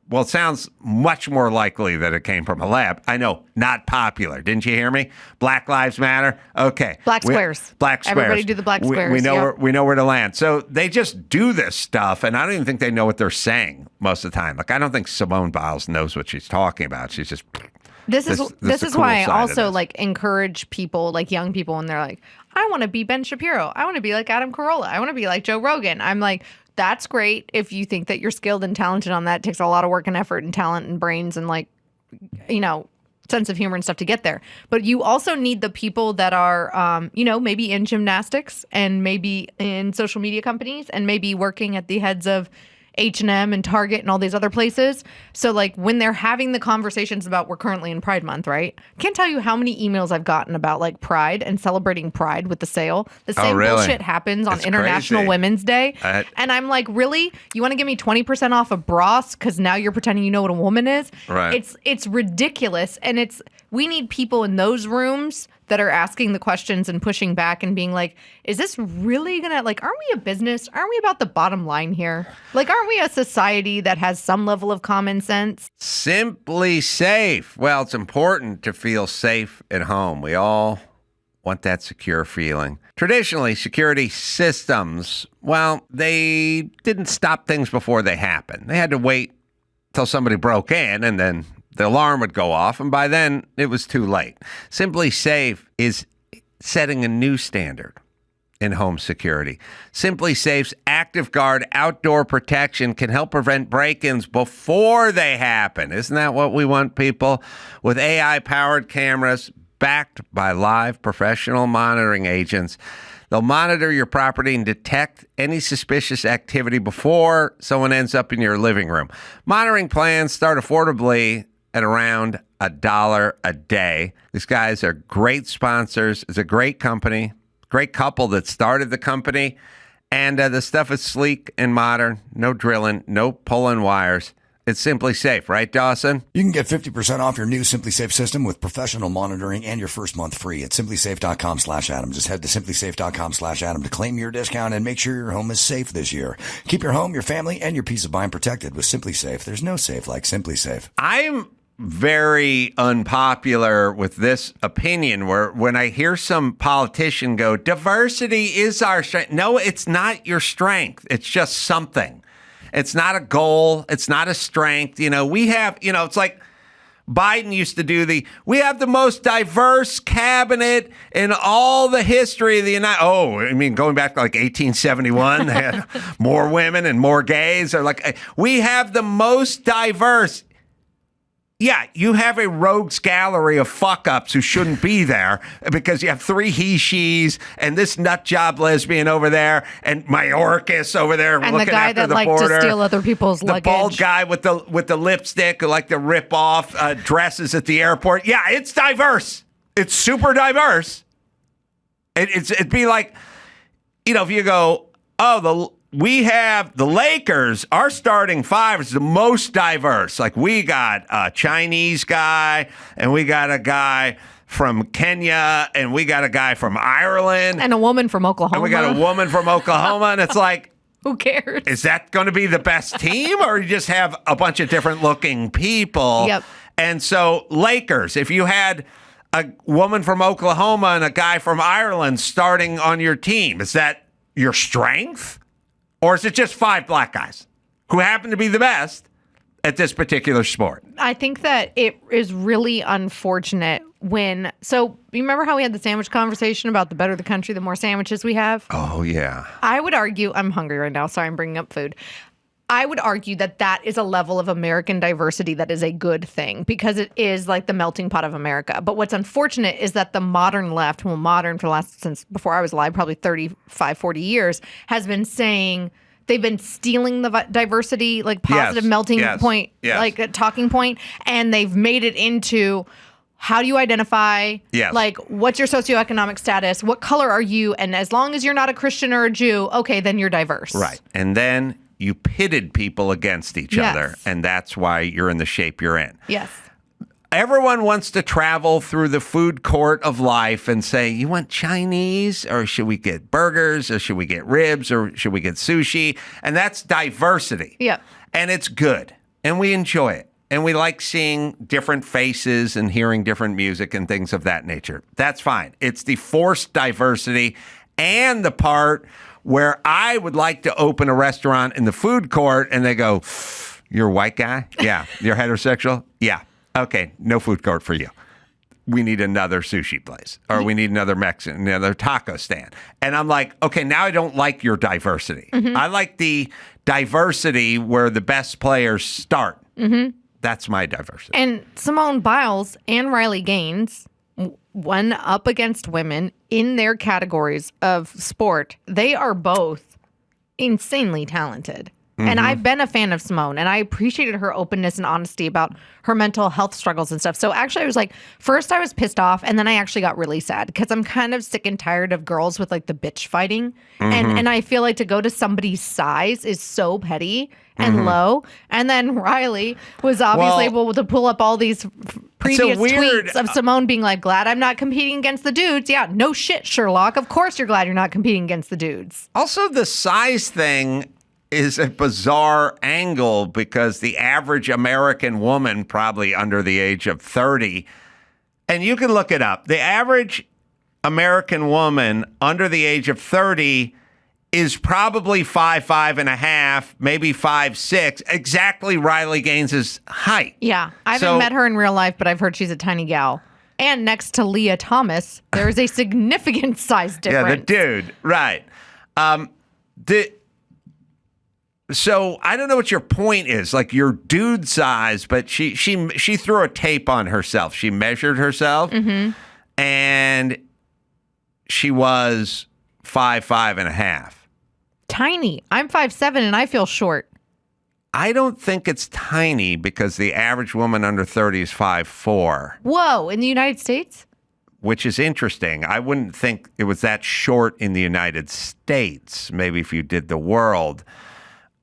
well, it sounds much more likely that it came from a lab. I know, not popular. Didn't you hear me? Black Lives Matter. Okay. Black squares. Everybody do the black squares. We know where to land. So they just do this stuff, and I don't even think they know what they're saying most of the time. I don't think Simone Biles knows what she's talking about. She's just This is the cool why I side of also this. like encourage people, like young people, and they're like, I want to be Ben Shapiro. I want to be like Adam Carolla. I want to be like Joe Rogan. I'm like, that's great if you think that you're skilled and talented on that. It takes a lot of work and effort and talent and brains and like, you know, sense of humor and stuff to get there. But you also need the people that are, you know, maybe in gymnastics and maybe in social media companies and maybe working at the heads of H&M and Target and all these other places. So like when they're having the conversations about, we're currently in Pride Month, right? Can't tell you how many emails I've gotten about like Pride and celebrating Pride with the sale. The same really? bullshit happens on It's International crazy. Women's Day. And I'm like, really? You want to give me 20% off a bras because now you're pretending you know what a woman is? Right. It's ridiculous. And we need people in those rooms that are asking the questions and pushing back and being like, is this really gonna, like, aren't we a business? Aren't we about the bottom line here? Like, aren't we a society that has some level of common sense? Simply safe. Well, it's important to feel safe at home. We all want that secure feeling. Traditionally, security systems, well, they didn't stop things before they happened. They had to wait till somebody broke in and then the alarm would go off, and by then it was too late. Simply Safe is setting a new standard in home security. Simply Safe's Active Guard outdoor protection can help prevent break-ins before they happen. Isn't that what we want, people? With AI-powered cameras backed by live professional monitoring agents, they'll monitor your property and detect any suspicious activity before someone ends up in your living room. Monitoring plans start affordably at around $1 a day. These guys are great sponsors. It's a great company, great couple that started the company. And the stuff is sleek and modern. No drilling, no pulling wires. It's Simply Safe, right, Dawson? You can get 50% off your new Simply Safe system with professional monitoring and your first month free at simplysafe.com/Adam. Just head to simplysafe.com/Adam to claim your discount and make sure your home is safe this year. Keep your home, your family, and your peace of mind protected with Simply Safe. There's no safe like Simply Safe. I'm very unpopular with this opinion where when I hear some politician go, diversity is our strength. No, it's not your strength. It's just something. It's not a goal. It's not a strength. You know, we have, you know, it's like Biden used to do we have the most diverse cabinet in all the history of the going back to like 1871, they had more women and more gays. Or like, we have the most diverse. Yeah, you have a rogues gallery of fuck-ups who shouldn't be there because you have 3 he-she's and this nut job lesbian over there and Mayorkas over there And looking the guy after that the liked border. to steal other people's the luggage. bald guy with the lipstick who like to rip off dresses at the airport. Yeah, it's diverse. It's super diverse. It'd be like, you know, if you go, we have the Lakers, our starting 5 is the most diverse. Like we got a Chinese guy and we got a guy from Kenya and we got a guy from Ireland. And a woman from Oklahoma. And we got a woman from Oklahoma. And it's like, who cares? is that going to be the best team or you just have a bunch of different looking people? Yep. And so Lakers, if you had a woman from Oklahoma and a guy from Ireland starting on your team, is that your strength? Or is it just 5 black guys who happen to be the best at this particular sport? I think that it is really unfortunate so you remember how we had the sandwich conversation about the better the country, the more sandwiches we have? Oh, yeah. I would argue, I'm hungry right now, sorry I'm bringing up food. I would argue that is a level of American diversity that is a good thing because it is like the melting pot of America. But what's unfortunate is that the modern left, since before I was alive, probably 35, 40 years, has been saying they've been stealing the diversity, like positive melting point, like a talking point, and they've made it into how do you identify? Yes. Like, what's your socioeconomic status? What color are you? And as long as you're not a Christian or a Jew, okay, then you're diverse. Right. And then you pitted people against each other, and that's why you're in the shape you're in. Yes. Everyone wants to travel through the food court of life and say, you want Chinese, or should we get burgers, or should we get ribs, or should we get sushi? And that's diversity. Yep. And it's good, and we enjoy it. And we like seeing different faces and hearing different music and things of that nature. That's fine. It's the forced diversity and the part where I would like to open a restaurant in the food court and they go, you're a white guy? Yeah. You're heterosexual? Yeah. Okay, no food court for you. We need another sushi place, or we need another Mexican, another taco stand. And I'm like, okay, now I don't like your diversity. I like the diversity where the best players start. That's my diversity. And Simone Biles and Riley Gaines won up against women in their categories of sport. They are both insanely talented. And I've been a fan of Simone, and I appreciated her openness and honesty about her mental health struggles and stuff. So actually, I was like, first I was pissed off, and then I actually got really sad because I'm kind of sick and tired of girls with like the bitch fighting. And I feel like to go to somebody's size is so petty and low. And then Riley was obviously able to pull up all these previous tweets of Simone being like, glad I'm not competing against the dudes. Yeah, no shit, Sherlock. Of course you're glad you're not competing against the dudes. Also, the size thing is a bizarre angle because the average American woman, probably under the age of 30, and you can look it up, the average American woman under the age of 30 is probably 5'5.5", maybe 5'6", exactly Riley Gaines' height. Yeah, I haven't met her in real life, but I've heard she's a tiny gal. And next to Leah Thomas, there is a significant size difference. Yeah, the dude, right. So I don't know what your point is, like your dude size, but she threw a tape on herself. She measured herself, and she was 5'5.5". Tiny. I'm 5'7", and I feel short. I don't think it's tiny because the average woman under 30 is 5'4". Whoa, in the United States? Which is interesting. I wouldn't think it was that short in the United States. Maybe if you did the world.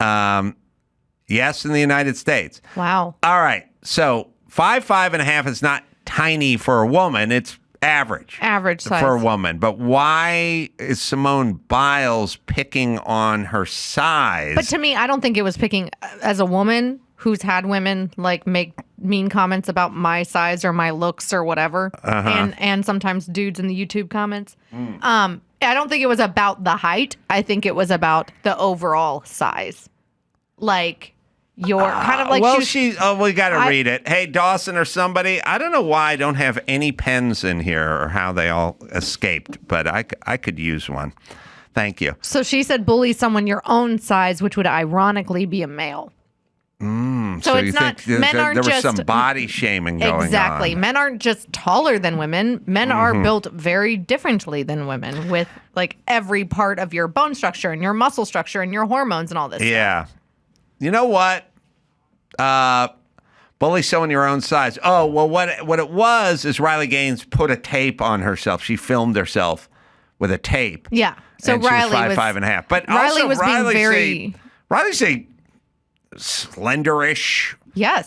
Yes, in the United States. Wow. All right. So 5'5.5" is not tiny for a woman. It's average. Average size. For a woman. But why is Simone Biles picking on her size? But to me, I don't think it was picking as a woman who's had women like make mean comments about my size or my looks or whatever. And sometimes dudes in the YouTube comments. I don't think it was about the height. I think it was about the overall size. Like your kind of like we got to read it. Hey, Dawson or somebody, I don't know why I don't have any pens in here or how they all escaped, but I could use one. Thank you. So she said bully someone your own size, which would ironically be a male. So it's not men aren't there was just some body shaming going on. Exactly. Men aren't just taller than women. Men are built very differently than women with like every part of your bone structure and your muscle structure and your hormones and all this stuff. You know what? Bully someone your own size. Oh, well, what it was is Riley Gaines put a tape on herself. She filmed herself with a tape. Yeah. So and Riley she was 5'5.5". But Riley also, was being very Riley's a slenderish,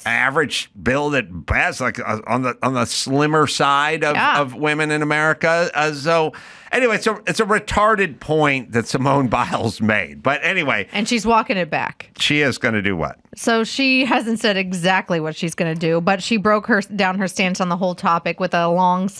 average build at best, like on the slimmer side of women in America. So anyway, it's a retarded point that Simone Biles made. But anyway, and she's walking it back. She is going to do what? So she hasn't said exactly what she's going to do, but she broke down her stance on the whole topic with a long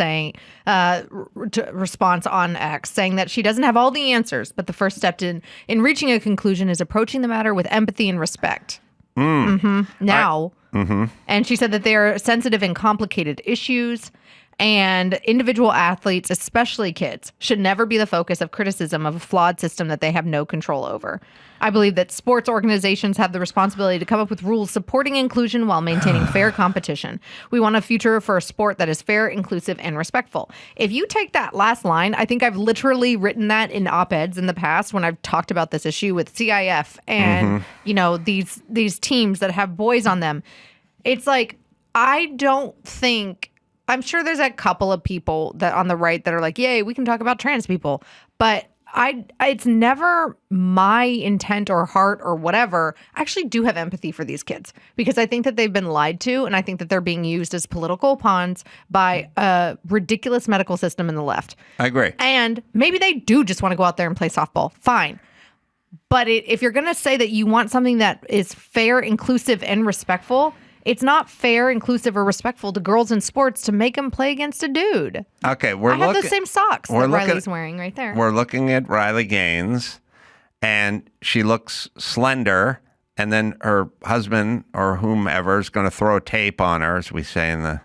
response on X, saying that she doesn't have all the answers, but the first step in reaching a conclusion is approaching the matter with empathy and respect. Now, and she said that they are sensitive and complicated issues, and individual athletes, especially kids, should never be the focus of criticism of a flawed system that they have no control over. I believe that sports organizations have the responsibility to come up with rules supporting inclusion while maintaining fair competition. We want a future for a sport that is fair, inclusive, and respectful. If you take that last line, I think I've literally written that in op-eds in the past when I've talked about this issue with CIF and, these teams that have boys on them. It's like, I don't think... I'm sure there's a couple of people that on the right that are like, yay, we can talk about trans people. But it's never my intent or heart or whatever. I actually do have empathy for these kids because I think that they've been lied to, and I think that they're being used as political pawns by a ridiculous medical system in the left. I agree. And maybe they do just want to go out there and play softball. Fine. But if you're going to say that you want something that is fair, inclusive, and respectful, it's not fair, inclusive, or respectful to girls in sports to make them play against a dude. Okay, I have the same socks that Riley's wearing right there. We're looking at Riley Gaines, and she looks slender and then her husband or whomever is going to throw tape on her, as we say in the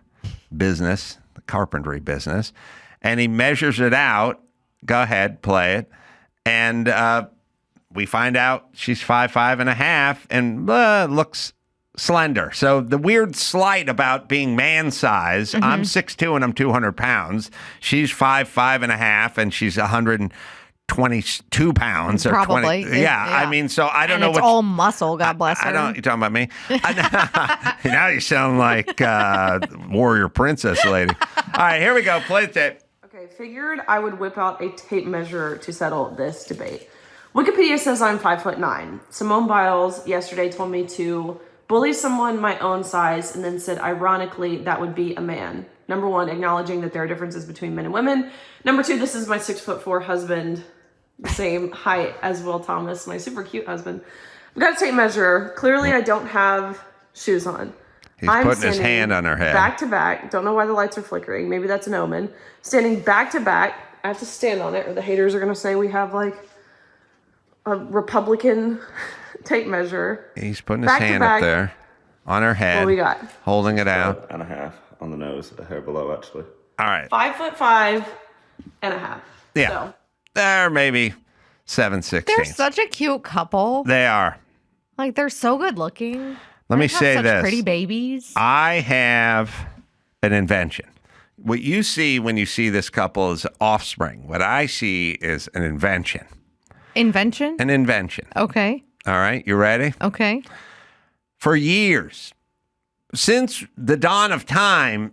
business, the carpentry business, and he measures it out. Go ahead, play it. And we find out she's 5'5.5" and looks slender. So the weird slight about being man size, I'm 6'2" and I'm 200 pounds. She's 5'5.5" and she's 122 pounds. Or Probably. 20, yeah, I mean, so I don't and know it's all muscle, God bless her. I don't. You talking about me? Now you sound like warrior princess lady. All right, here we go. Play the tape. Okay, figured I would whip out a tape measure to settle this debate. Wikipedia says I'm 5'9". Simone Biles yesterday told me to bully someone my own size and then said, ironically, that would be a man. Number one, acknowledging that there are differences between men and women. Number two, this is my 6'4" husband, the same height as Will Thomas, my super cute husband. I've got a tape measure. Clearly, I don't have shoes on. He's putting his hand on her head. Back to back. Don't know why the lights are flickering. Maybe that's an omen. Standing back to back. I have to stand on it or the haters are going to say we have like a Republican tape measure. He's putting his hand up there on her head. What we got? Holding it out. 5.5 on the nose, a hair below actually. All right. 5'5.5". Yeah. So. They're maybe 7/16. They're such a cute couple. They are. Like, they're so good looking. Let me They have say such this. pretty babies. I have an invention. What you see when you see this couple is offspring. What I see is an invention. Invention? An invention. Okay. All right. You ready? Okay. For years, since the dawn of time,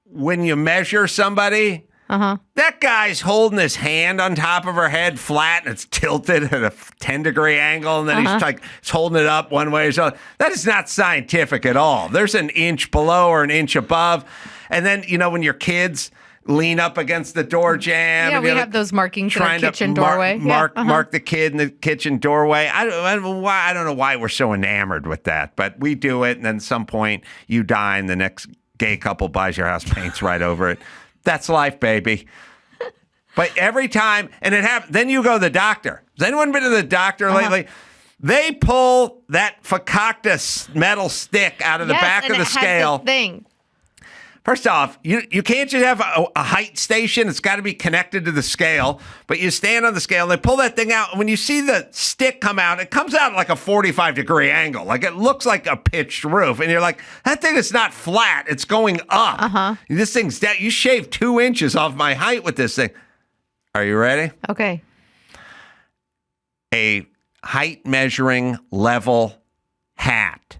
when you measure somebody, that guy's holding his hand on top of her head flat and it's tilted at a 10-degree angle, and then he's holding it up one way or so. That is not scientific at all. There's an inch below or an inch above. And then, when your kids lean up against the door jamb. Yeah, and we have those markings in the kitchen doorway. Mark the kid in the kitchen doorway. I don't know why we're so enamored with that, but we do it, and then at some point you die and the next gay couple buys your house, paints right over it. That's life, baby. But every time, and it happens, then you go to the doctor. Has anyone been to the doctor lately? They pull that fakakta metal stick out of the back of the scale. Has a thing. First off, you can't just have a height station. It's got to be connected to the scale. But you stand on the scale, and they pull that thing out. And when you see the stick come out, it comes out like a 45-degree angle. Like it looks like a pitched roof. And you're like, that thing is not flat. It's going up. This thing's down. You shaved 2 inches off my height with this thing. Are you ready? Okay. A height measuring level hat.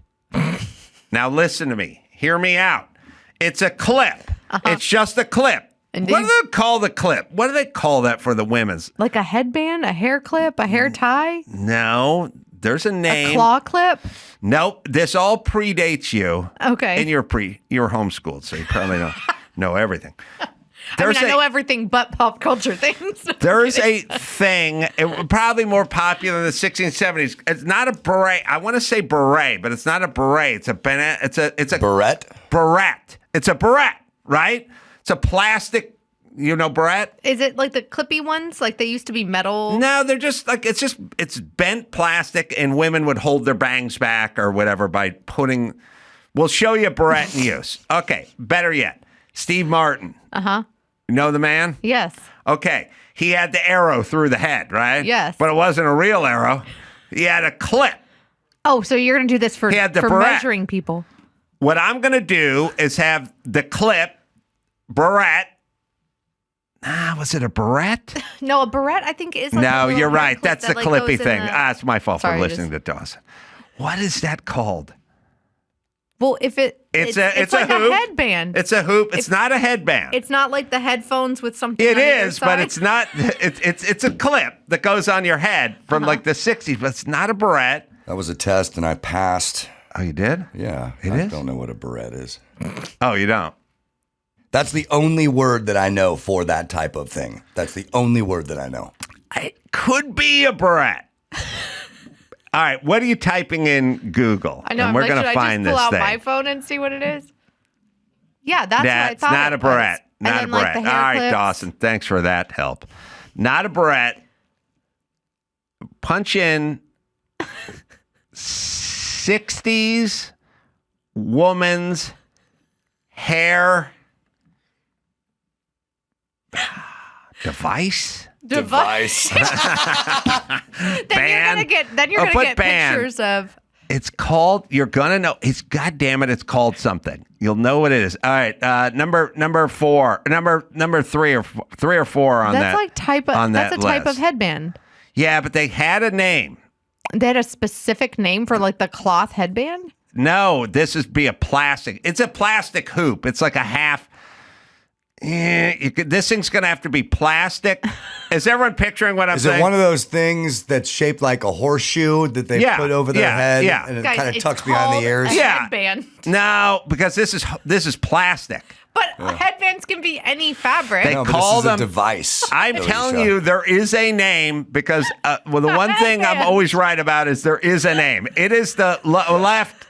Now listen to me. Hear me out. It's a clip. It's just a clip. Indeed. What do they call the clip? What do they call that for the women's? Like a headband, a hair clip, a hair tie? No, there's a name. A claw clip? Nope. This all predates you. Okay. And you're homeschooled, so you probably don't know everything. I know everything but pop culture things. There's a thing, it was probably more popular in the 60s and 70s. It's not a beret. I want to say beret, but it's not a beret. It's a Barrette? Barrette. It's a barrette, right? It's a plastic, barrette. Is it like the clippy ones? Like they used to be metal? No, they're just like, it's bent plastic, and women would hold their bangs back or whatever by putting, we'll show you a barrette in use. Okay, better yet, Steve Martin. You know the man? Yes. Okay, he had the arrow through the head, right? Yes. But it wasn't a real arrow. He had a clip. Oh, so you're going to do this for measuring people. What I'm going to do is have the clip, barrette. Was it a barrette? No, a barrette I think is like no, you're right. That's the that, clippy goes thing. It's my fault for listening just... to Dawson. What is that called? Well, if it's like a hoop. headband. It's a hoop. It's not a headband. It's not like the headphones with something. It on is, the but it's not. It's a clip that goes on your head from like the 60s, but it's not a barrette. That was a test, and I passed. Oh, you did? Yeah. I don't know what a barrette is. Oh, you don't? That's the only word that I know for that type of thing. That's the only word that I know. It could be a barrette. All right, what are you typing in Google? I know. And we're going to should find I just pull this out thing. my phone and see what it is? Yeah, that's what I That's thought. not a barrette. Not a barrette. Like All right, clips. Dawson. Thanks for that help. Not a barrette. Punch in '60s woman's hair device. Device. Then Band. you're gonna put get band. pictures of. It's called. You're gonna know. It's goddamn it. It's called something. You'll know what it is. All right. Number 4. Number 3 or 4 on That's that. like type of. on That's that a type of list. headband. Yeah, but they had a name. They had a specific name for like the cloth headband. No, this is be a plastic. It's a plastic hoop. It's like a half. This thing's gonna have to be plastic. Is everyone picturing what I'm Is saying? it one of those things that's shaped like a horseshoe that they Yeah, put over their yeah, head yeah. and it Guys, kind of it's tucks behind called the ears? a Yeah. headband. No, because this is plastic. But headbands can be any fabric. They No, but call this is them a device. I'm telling you, there is a name because well, the one thing I'm headband. always right about is there is a name. It is the left,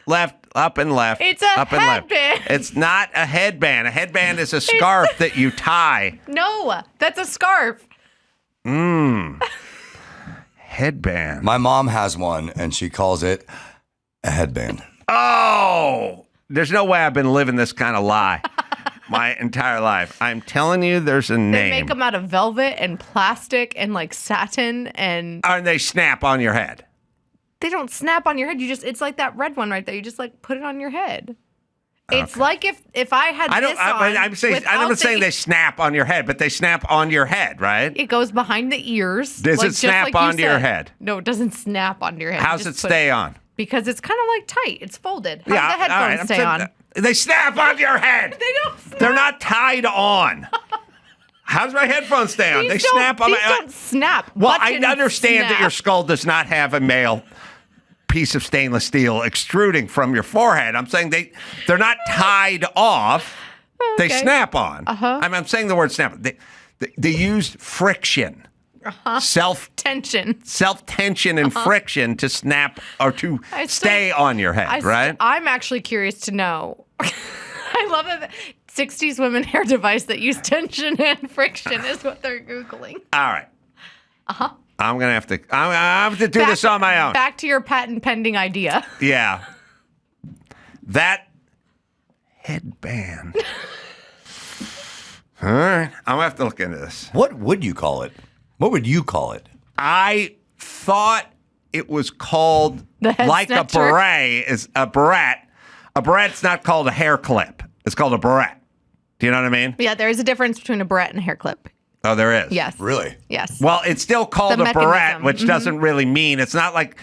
up and left. It's a up and left. headband. It's not a headband. A headband is a scarf that you tie. No, that's a scarf. Headband. My mom has one, and she calls it a headband. Oh, there's no way I've been living this kind of lie my entire life. I'm telling you, there's a They name. make them out of velvet and plastic and like satin, and And they snap on your head. they don't snap on your head. It's like that red one right there. You just like put it on your head. It's like if I had this on. I'm saying. I'm without not saying the- they snap on your head, but they snap on your head, right? It goes behind the ears. Does it just snap like you onto your said. head? No, it doesn't snap onto your head. You How's just it put stay on? Because it's kind of like tight. It's folded. How do the all right, headphones I'm stay saying on? that- They snap on your head. They don't snap. They're not tied on. How's my headphones stay on? These They don't- snap on these my. don't snap. Well, I Buttons understand that your snap. skull does not have a male piece of stainless steel extruding from your forehead. I'm saying they're not tied off. They Okay. snap on. Uh-huh. I'm saying the word snap. They use friction, Tension. self-tension and friction to snap or to I still- stay on your head, right? I'm actually curious to know. I love it. 60s women hair device that use tension and friction is what they're Googling. All right. I'm gonna have to. I have to do this on my own. Back to your patent pending idea. Yeah. That headband. All right. I'm gonna have to look into this. What would you call it? What would you call it? I thought it was called The head like snatcher? a beret is a barrette. A barrette's not called a hair clip. It's called a barrette. Do you know what I mean? Yeah, there is a difference between a barrette and a hair clip. Oh, there is. Yes. Really? Yes. Well, it's still called The a barrette, mechanism. which doesn't really mean it's not like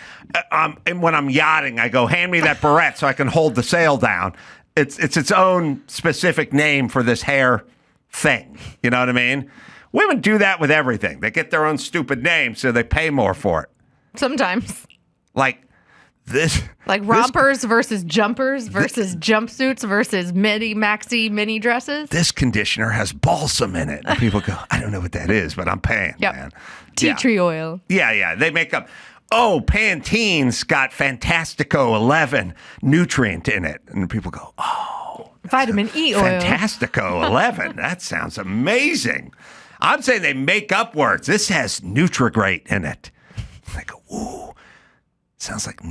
when I'm yachting, I go, hand me that barrette so I can hold the sail down. It's its own specific name for this hair thing. You know what I mean? Women do that with everything. They get their own stupid name, so they pay more for it. Sometimes. Like this. Like rompers versus jumpers versus jumpsuits versus maxi mini dresses. This conditioner has balsam in it. And people go, I don't know what that is, but I'm paying, Yep. man. Tea tree oil. Yeah. They make up, Pantene's got Fantastico 11 nutrient in it. And people go, Vitamin E oil. Fantastico 11. That sounds amazing. I'm saying they make up words. This has Nutrigrate in it. I go, ooh, sounds like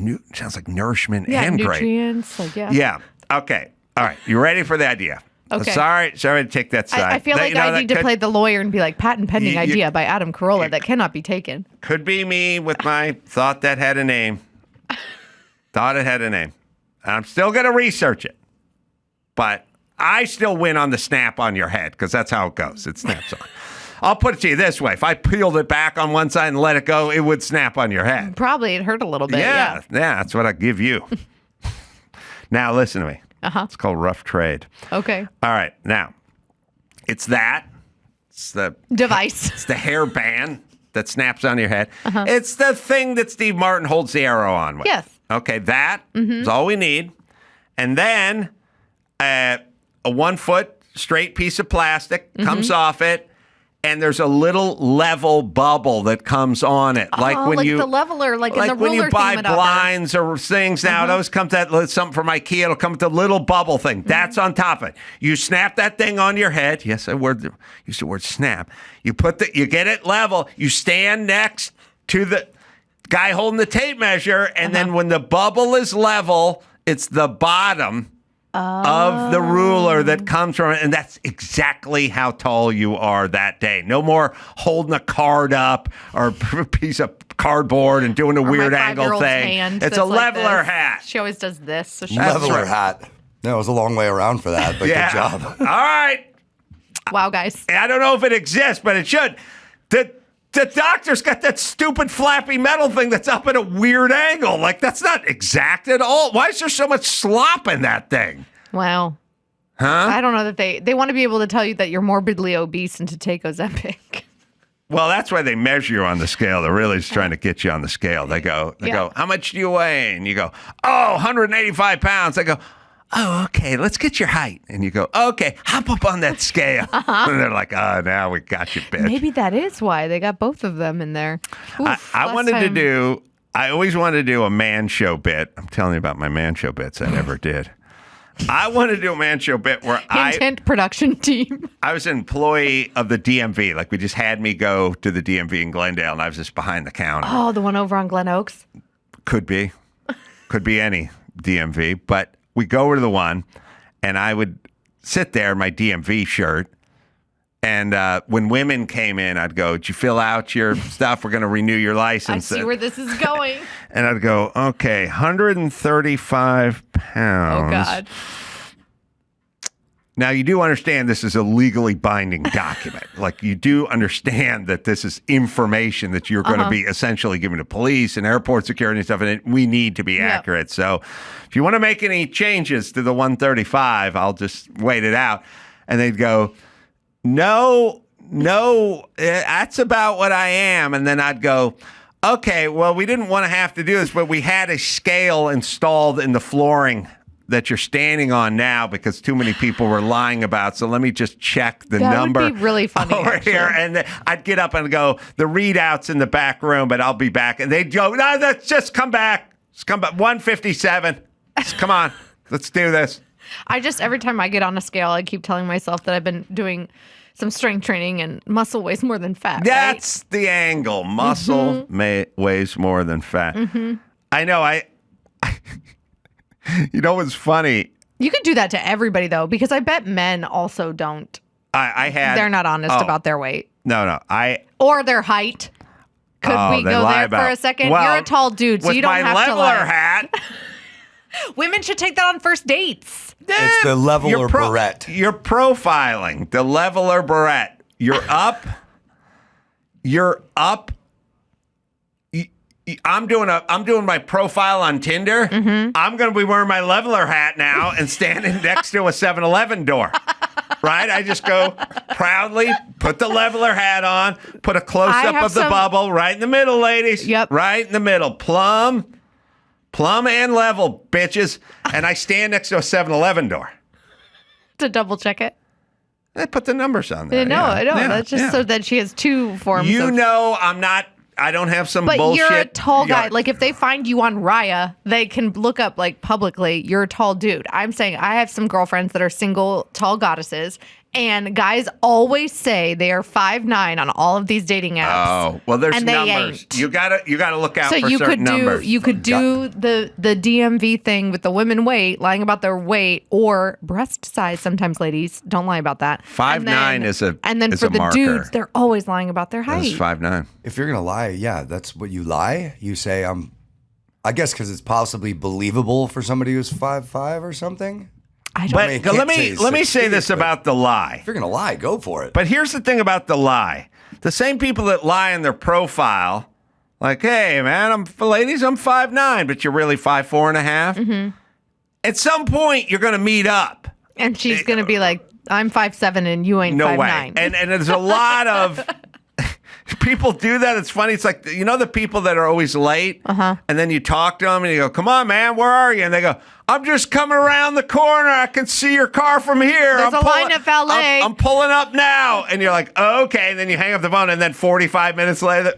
nourishment Yeah, and great. nutrients. Like, yeah. Yeah. Okay. All right. You ready for the idea? Okay. Sorry to take that side. I feel like I need to play the lawyer and be like, patent pending You- idea by Adam Carolla that cannot be taken. Could be me with my thought that had a name. Thought it had a name. I'm still going to research it. But I still win on the snap on your head because that's how it goes. It snaps on. I'll put it to you this way. If I peeled it back on one side and let it go, it would snap on your head. Probably it hurt a little bit. Yeah, that's what I give you. Now, listen to me. Uh-huh. It's called rough trade. Okay. All right. Now, it's that. It's the Device. It's the hair band that snaps on your head. It's the thing that Steve Martin holds the arrow on with. Yes. Okay, that is all we need. And then a 1 foot straight piece of plastic comes off it, and there's a little level bubble that comes on it. Like when like you the leveler, like in the when you ruler buy thingamabobber. blinds or things now, it always comes that something from IKEA. It'll come with a little bubble thing. That's on top of it. You snap that thing on your head. Yes, I used the word snap. You get it level. You stand next to the guy holding the tape measure, and then when the bubble is level, it's the bottom of the ruler that comes from it, and that's exactly how tall you are that day. No more holding a card up or a piece of cardboard and doing a weird angle thing. It's a leveler hat. She always does this. So Leveler hat. No, it was a long way around for that, but good job. All right. Wow, guys. I don't know if it exists, but it should. The doctor's got that stupid flappy metal thing that's up at a weird angle. Like, that's not exact at all. Why is there so much slop in that thing? Wow. Huh? I don't know that they want to be able to tell you that you're morbidly obese and to take Ozempic. Well, that's why they measure you on the scale. They're really just trying to get you on the scale. They go, how much do you weigh? And you go, 185 pounds. They go, oh, okay, let's get your height. And you go, okay, hop up on that scale. And they're like, oh, now we got you, bitch. Maybe that is why they got both of them in there. Oof, I always wanted to do a man show bit. I'm telling you about my man show bits I never did. I wanted to do a man show bit where Hint production team. I was an employee of the DMV. Like, we just had me go to the DMV in Glendale, and I was just behind the counter. Oh, the one over on Glen Oaks? Could be any DMV, but we go over to the one, and I would sit there in my DMV shirt, and when women came in, I'd go, did you fill out your stuff? We're going to renew your license. I see where this is going. And I'd go, okay, 135 pounds. Oh, God. Now, you do understand this is a legally binding document. Like, you do understand that this is information that you're going to be essentially giving to police and airport security and stuff, and we need to be accurate. So if you want to make any changes to the 135, I'll just wait it out. And they'd go, no, that's about what I am. And then I'd go, okay, well, we didn't want to have to do this, but we had a scale installed in the flooring that you're standing on now because too many people were lying about. So let me just check the number. That would be really funny over here. And I'd get up and go, the readout's in the back room, but I'll be back. And they'd go, no, let's just come back. Just come back. 157. Come on. Let's do this. Every time I get on a scale, I keep telling myself that I've been doing some strength training and muscle weighs more than fat. That's the angle. Muscle weighs more than fat. I know. You know what's funny? You could do that to everybody, though, because I bet men also don't. They're not honest about their weight. No. Or their height. Could we go there for a second? Well, you're a tall dude, so you don't have to lie. With my leveler hat. Women should take that on first dates. It's the leveler barrette. You're profiling. The leveler barrette. You're up. I'm doing my profile on Tinder. I'm going to be wearing my leveler hat now and standing next to a 7-Eleven door. Right? I just go proudly, put the leveler hat on, put a close-up of the bubble right in the middle, ladies. Yep. Right in the middle. Plumb and level, bitches. And I stand next to a 7-Eleven door. To double check it. I put the numbers on there. I know. That's just so that she has two forms. I don't have some but bullshit. But you're a tall guy. Like, if they find you on Raya, they can look up, like, publicly, you're a tall dude. I'm saying I have some girlfriends that are single tall goddesses, and guys always say they are 5'9" on all of these dating apps. Oh, well, there's numbers. You gotta look out for certain numbers. You could do the DMV thing with the women weight, lying about their weight, or breast size. Sometimes ladies don't lie about that. 5'9" is a And then for the marker. dudes, they're always lying about their height. That's 5'9". If you're going to lie, that's what you lie. You say, I guess because it's possibly believable for somebody who's 5'5" or something. Let me say this about the lie. If you're going to lie, go for it. But here's the thing about the lie. The same people that lie in their profile, like, hey, man, I'm 5'9", but you're really 5'4.5". At some point, you're going to meet up. And she's going to be like, I'm 5'7" and you ain't 5'9". No way. And there's a lot of people do that. It's funny. It's like, the people that are always late, and then you talk to them and you go, come on, man, where are you? And they go, I'm just coming around the corner. I can see your car from here. There's a line at valet. I'm pulling up now. And you're like, oh, okay. And then you hang up the phone, and then 45 minutes later,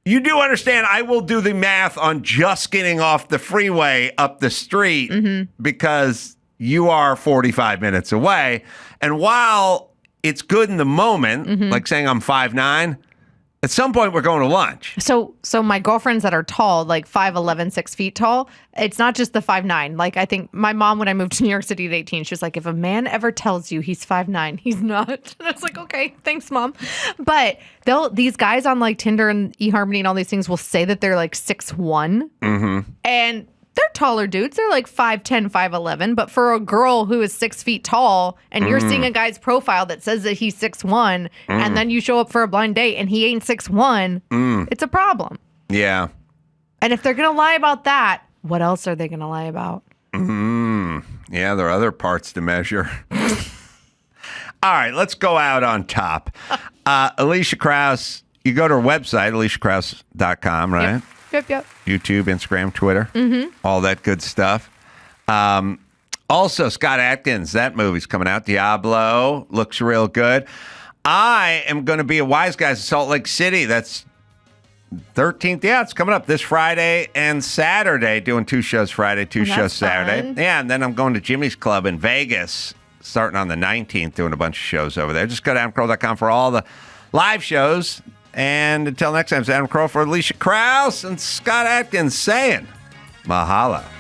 you do understand I will do the math on just getting off the freeway up the street because you are 45 minutes away. And while it's good in the moment, like saying I'm 5'9", At some point, we're going to lunch. So my girlfriends that are tall, like 5'11", 6 feet tall, it's not just the 5'9". Like, I think my mom, when I moved to New York City at 18, she was like, if a man ever tells you he's 5'9", he's not. And I was like, okay, thanks, Mom. But these guys on like Tinder and eHarmony and all these things will say that they're like 6'1". Mm-hmm. And they're taller dudes. They're like 5'10", 5'11". But for a girl who is 6 feet tall and you're seeing a guy's profile that says that he's 6'1", and then you show up for a blind date and he ain't 6'1", it's a problem. Yeah. And if they're going to lie about that, what else are they going to lie about? Yeah, there are other parts to measure. All right, let's go out on top. Elisha Krauss, you go to her website, ElishaKrauss.com, right? Yep. YouTube, Instagram, Twitter, all that good stuff. Also, Scott Adkins, that movie's coming out. Diablo looks real good. I am going to be a Wise Guys in Salt Lake City. That's 13th. Yeah, it's coming up this Friday and Saturday. Doing 2 shows Friday, 2 shows Saturday. Fun. Yeah, and then I'm going to Jimmy's Club in Vegas starting on the 19th, doing a bunch of shows over there. Just go to AdamCarolla.com for all the live shows. And until next time, it's Adam Carolla for Elisha Krauss and Scott Adkins saying mahalo.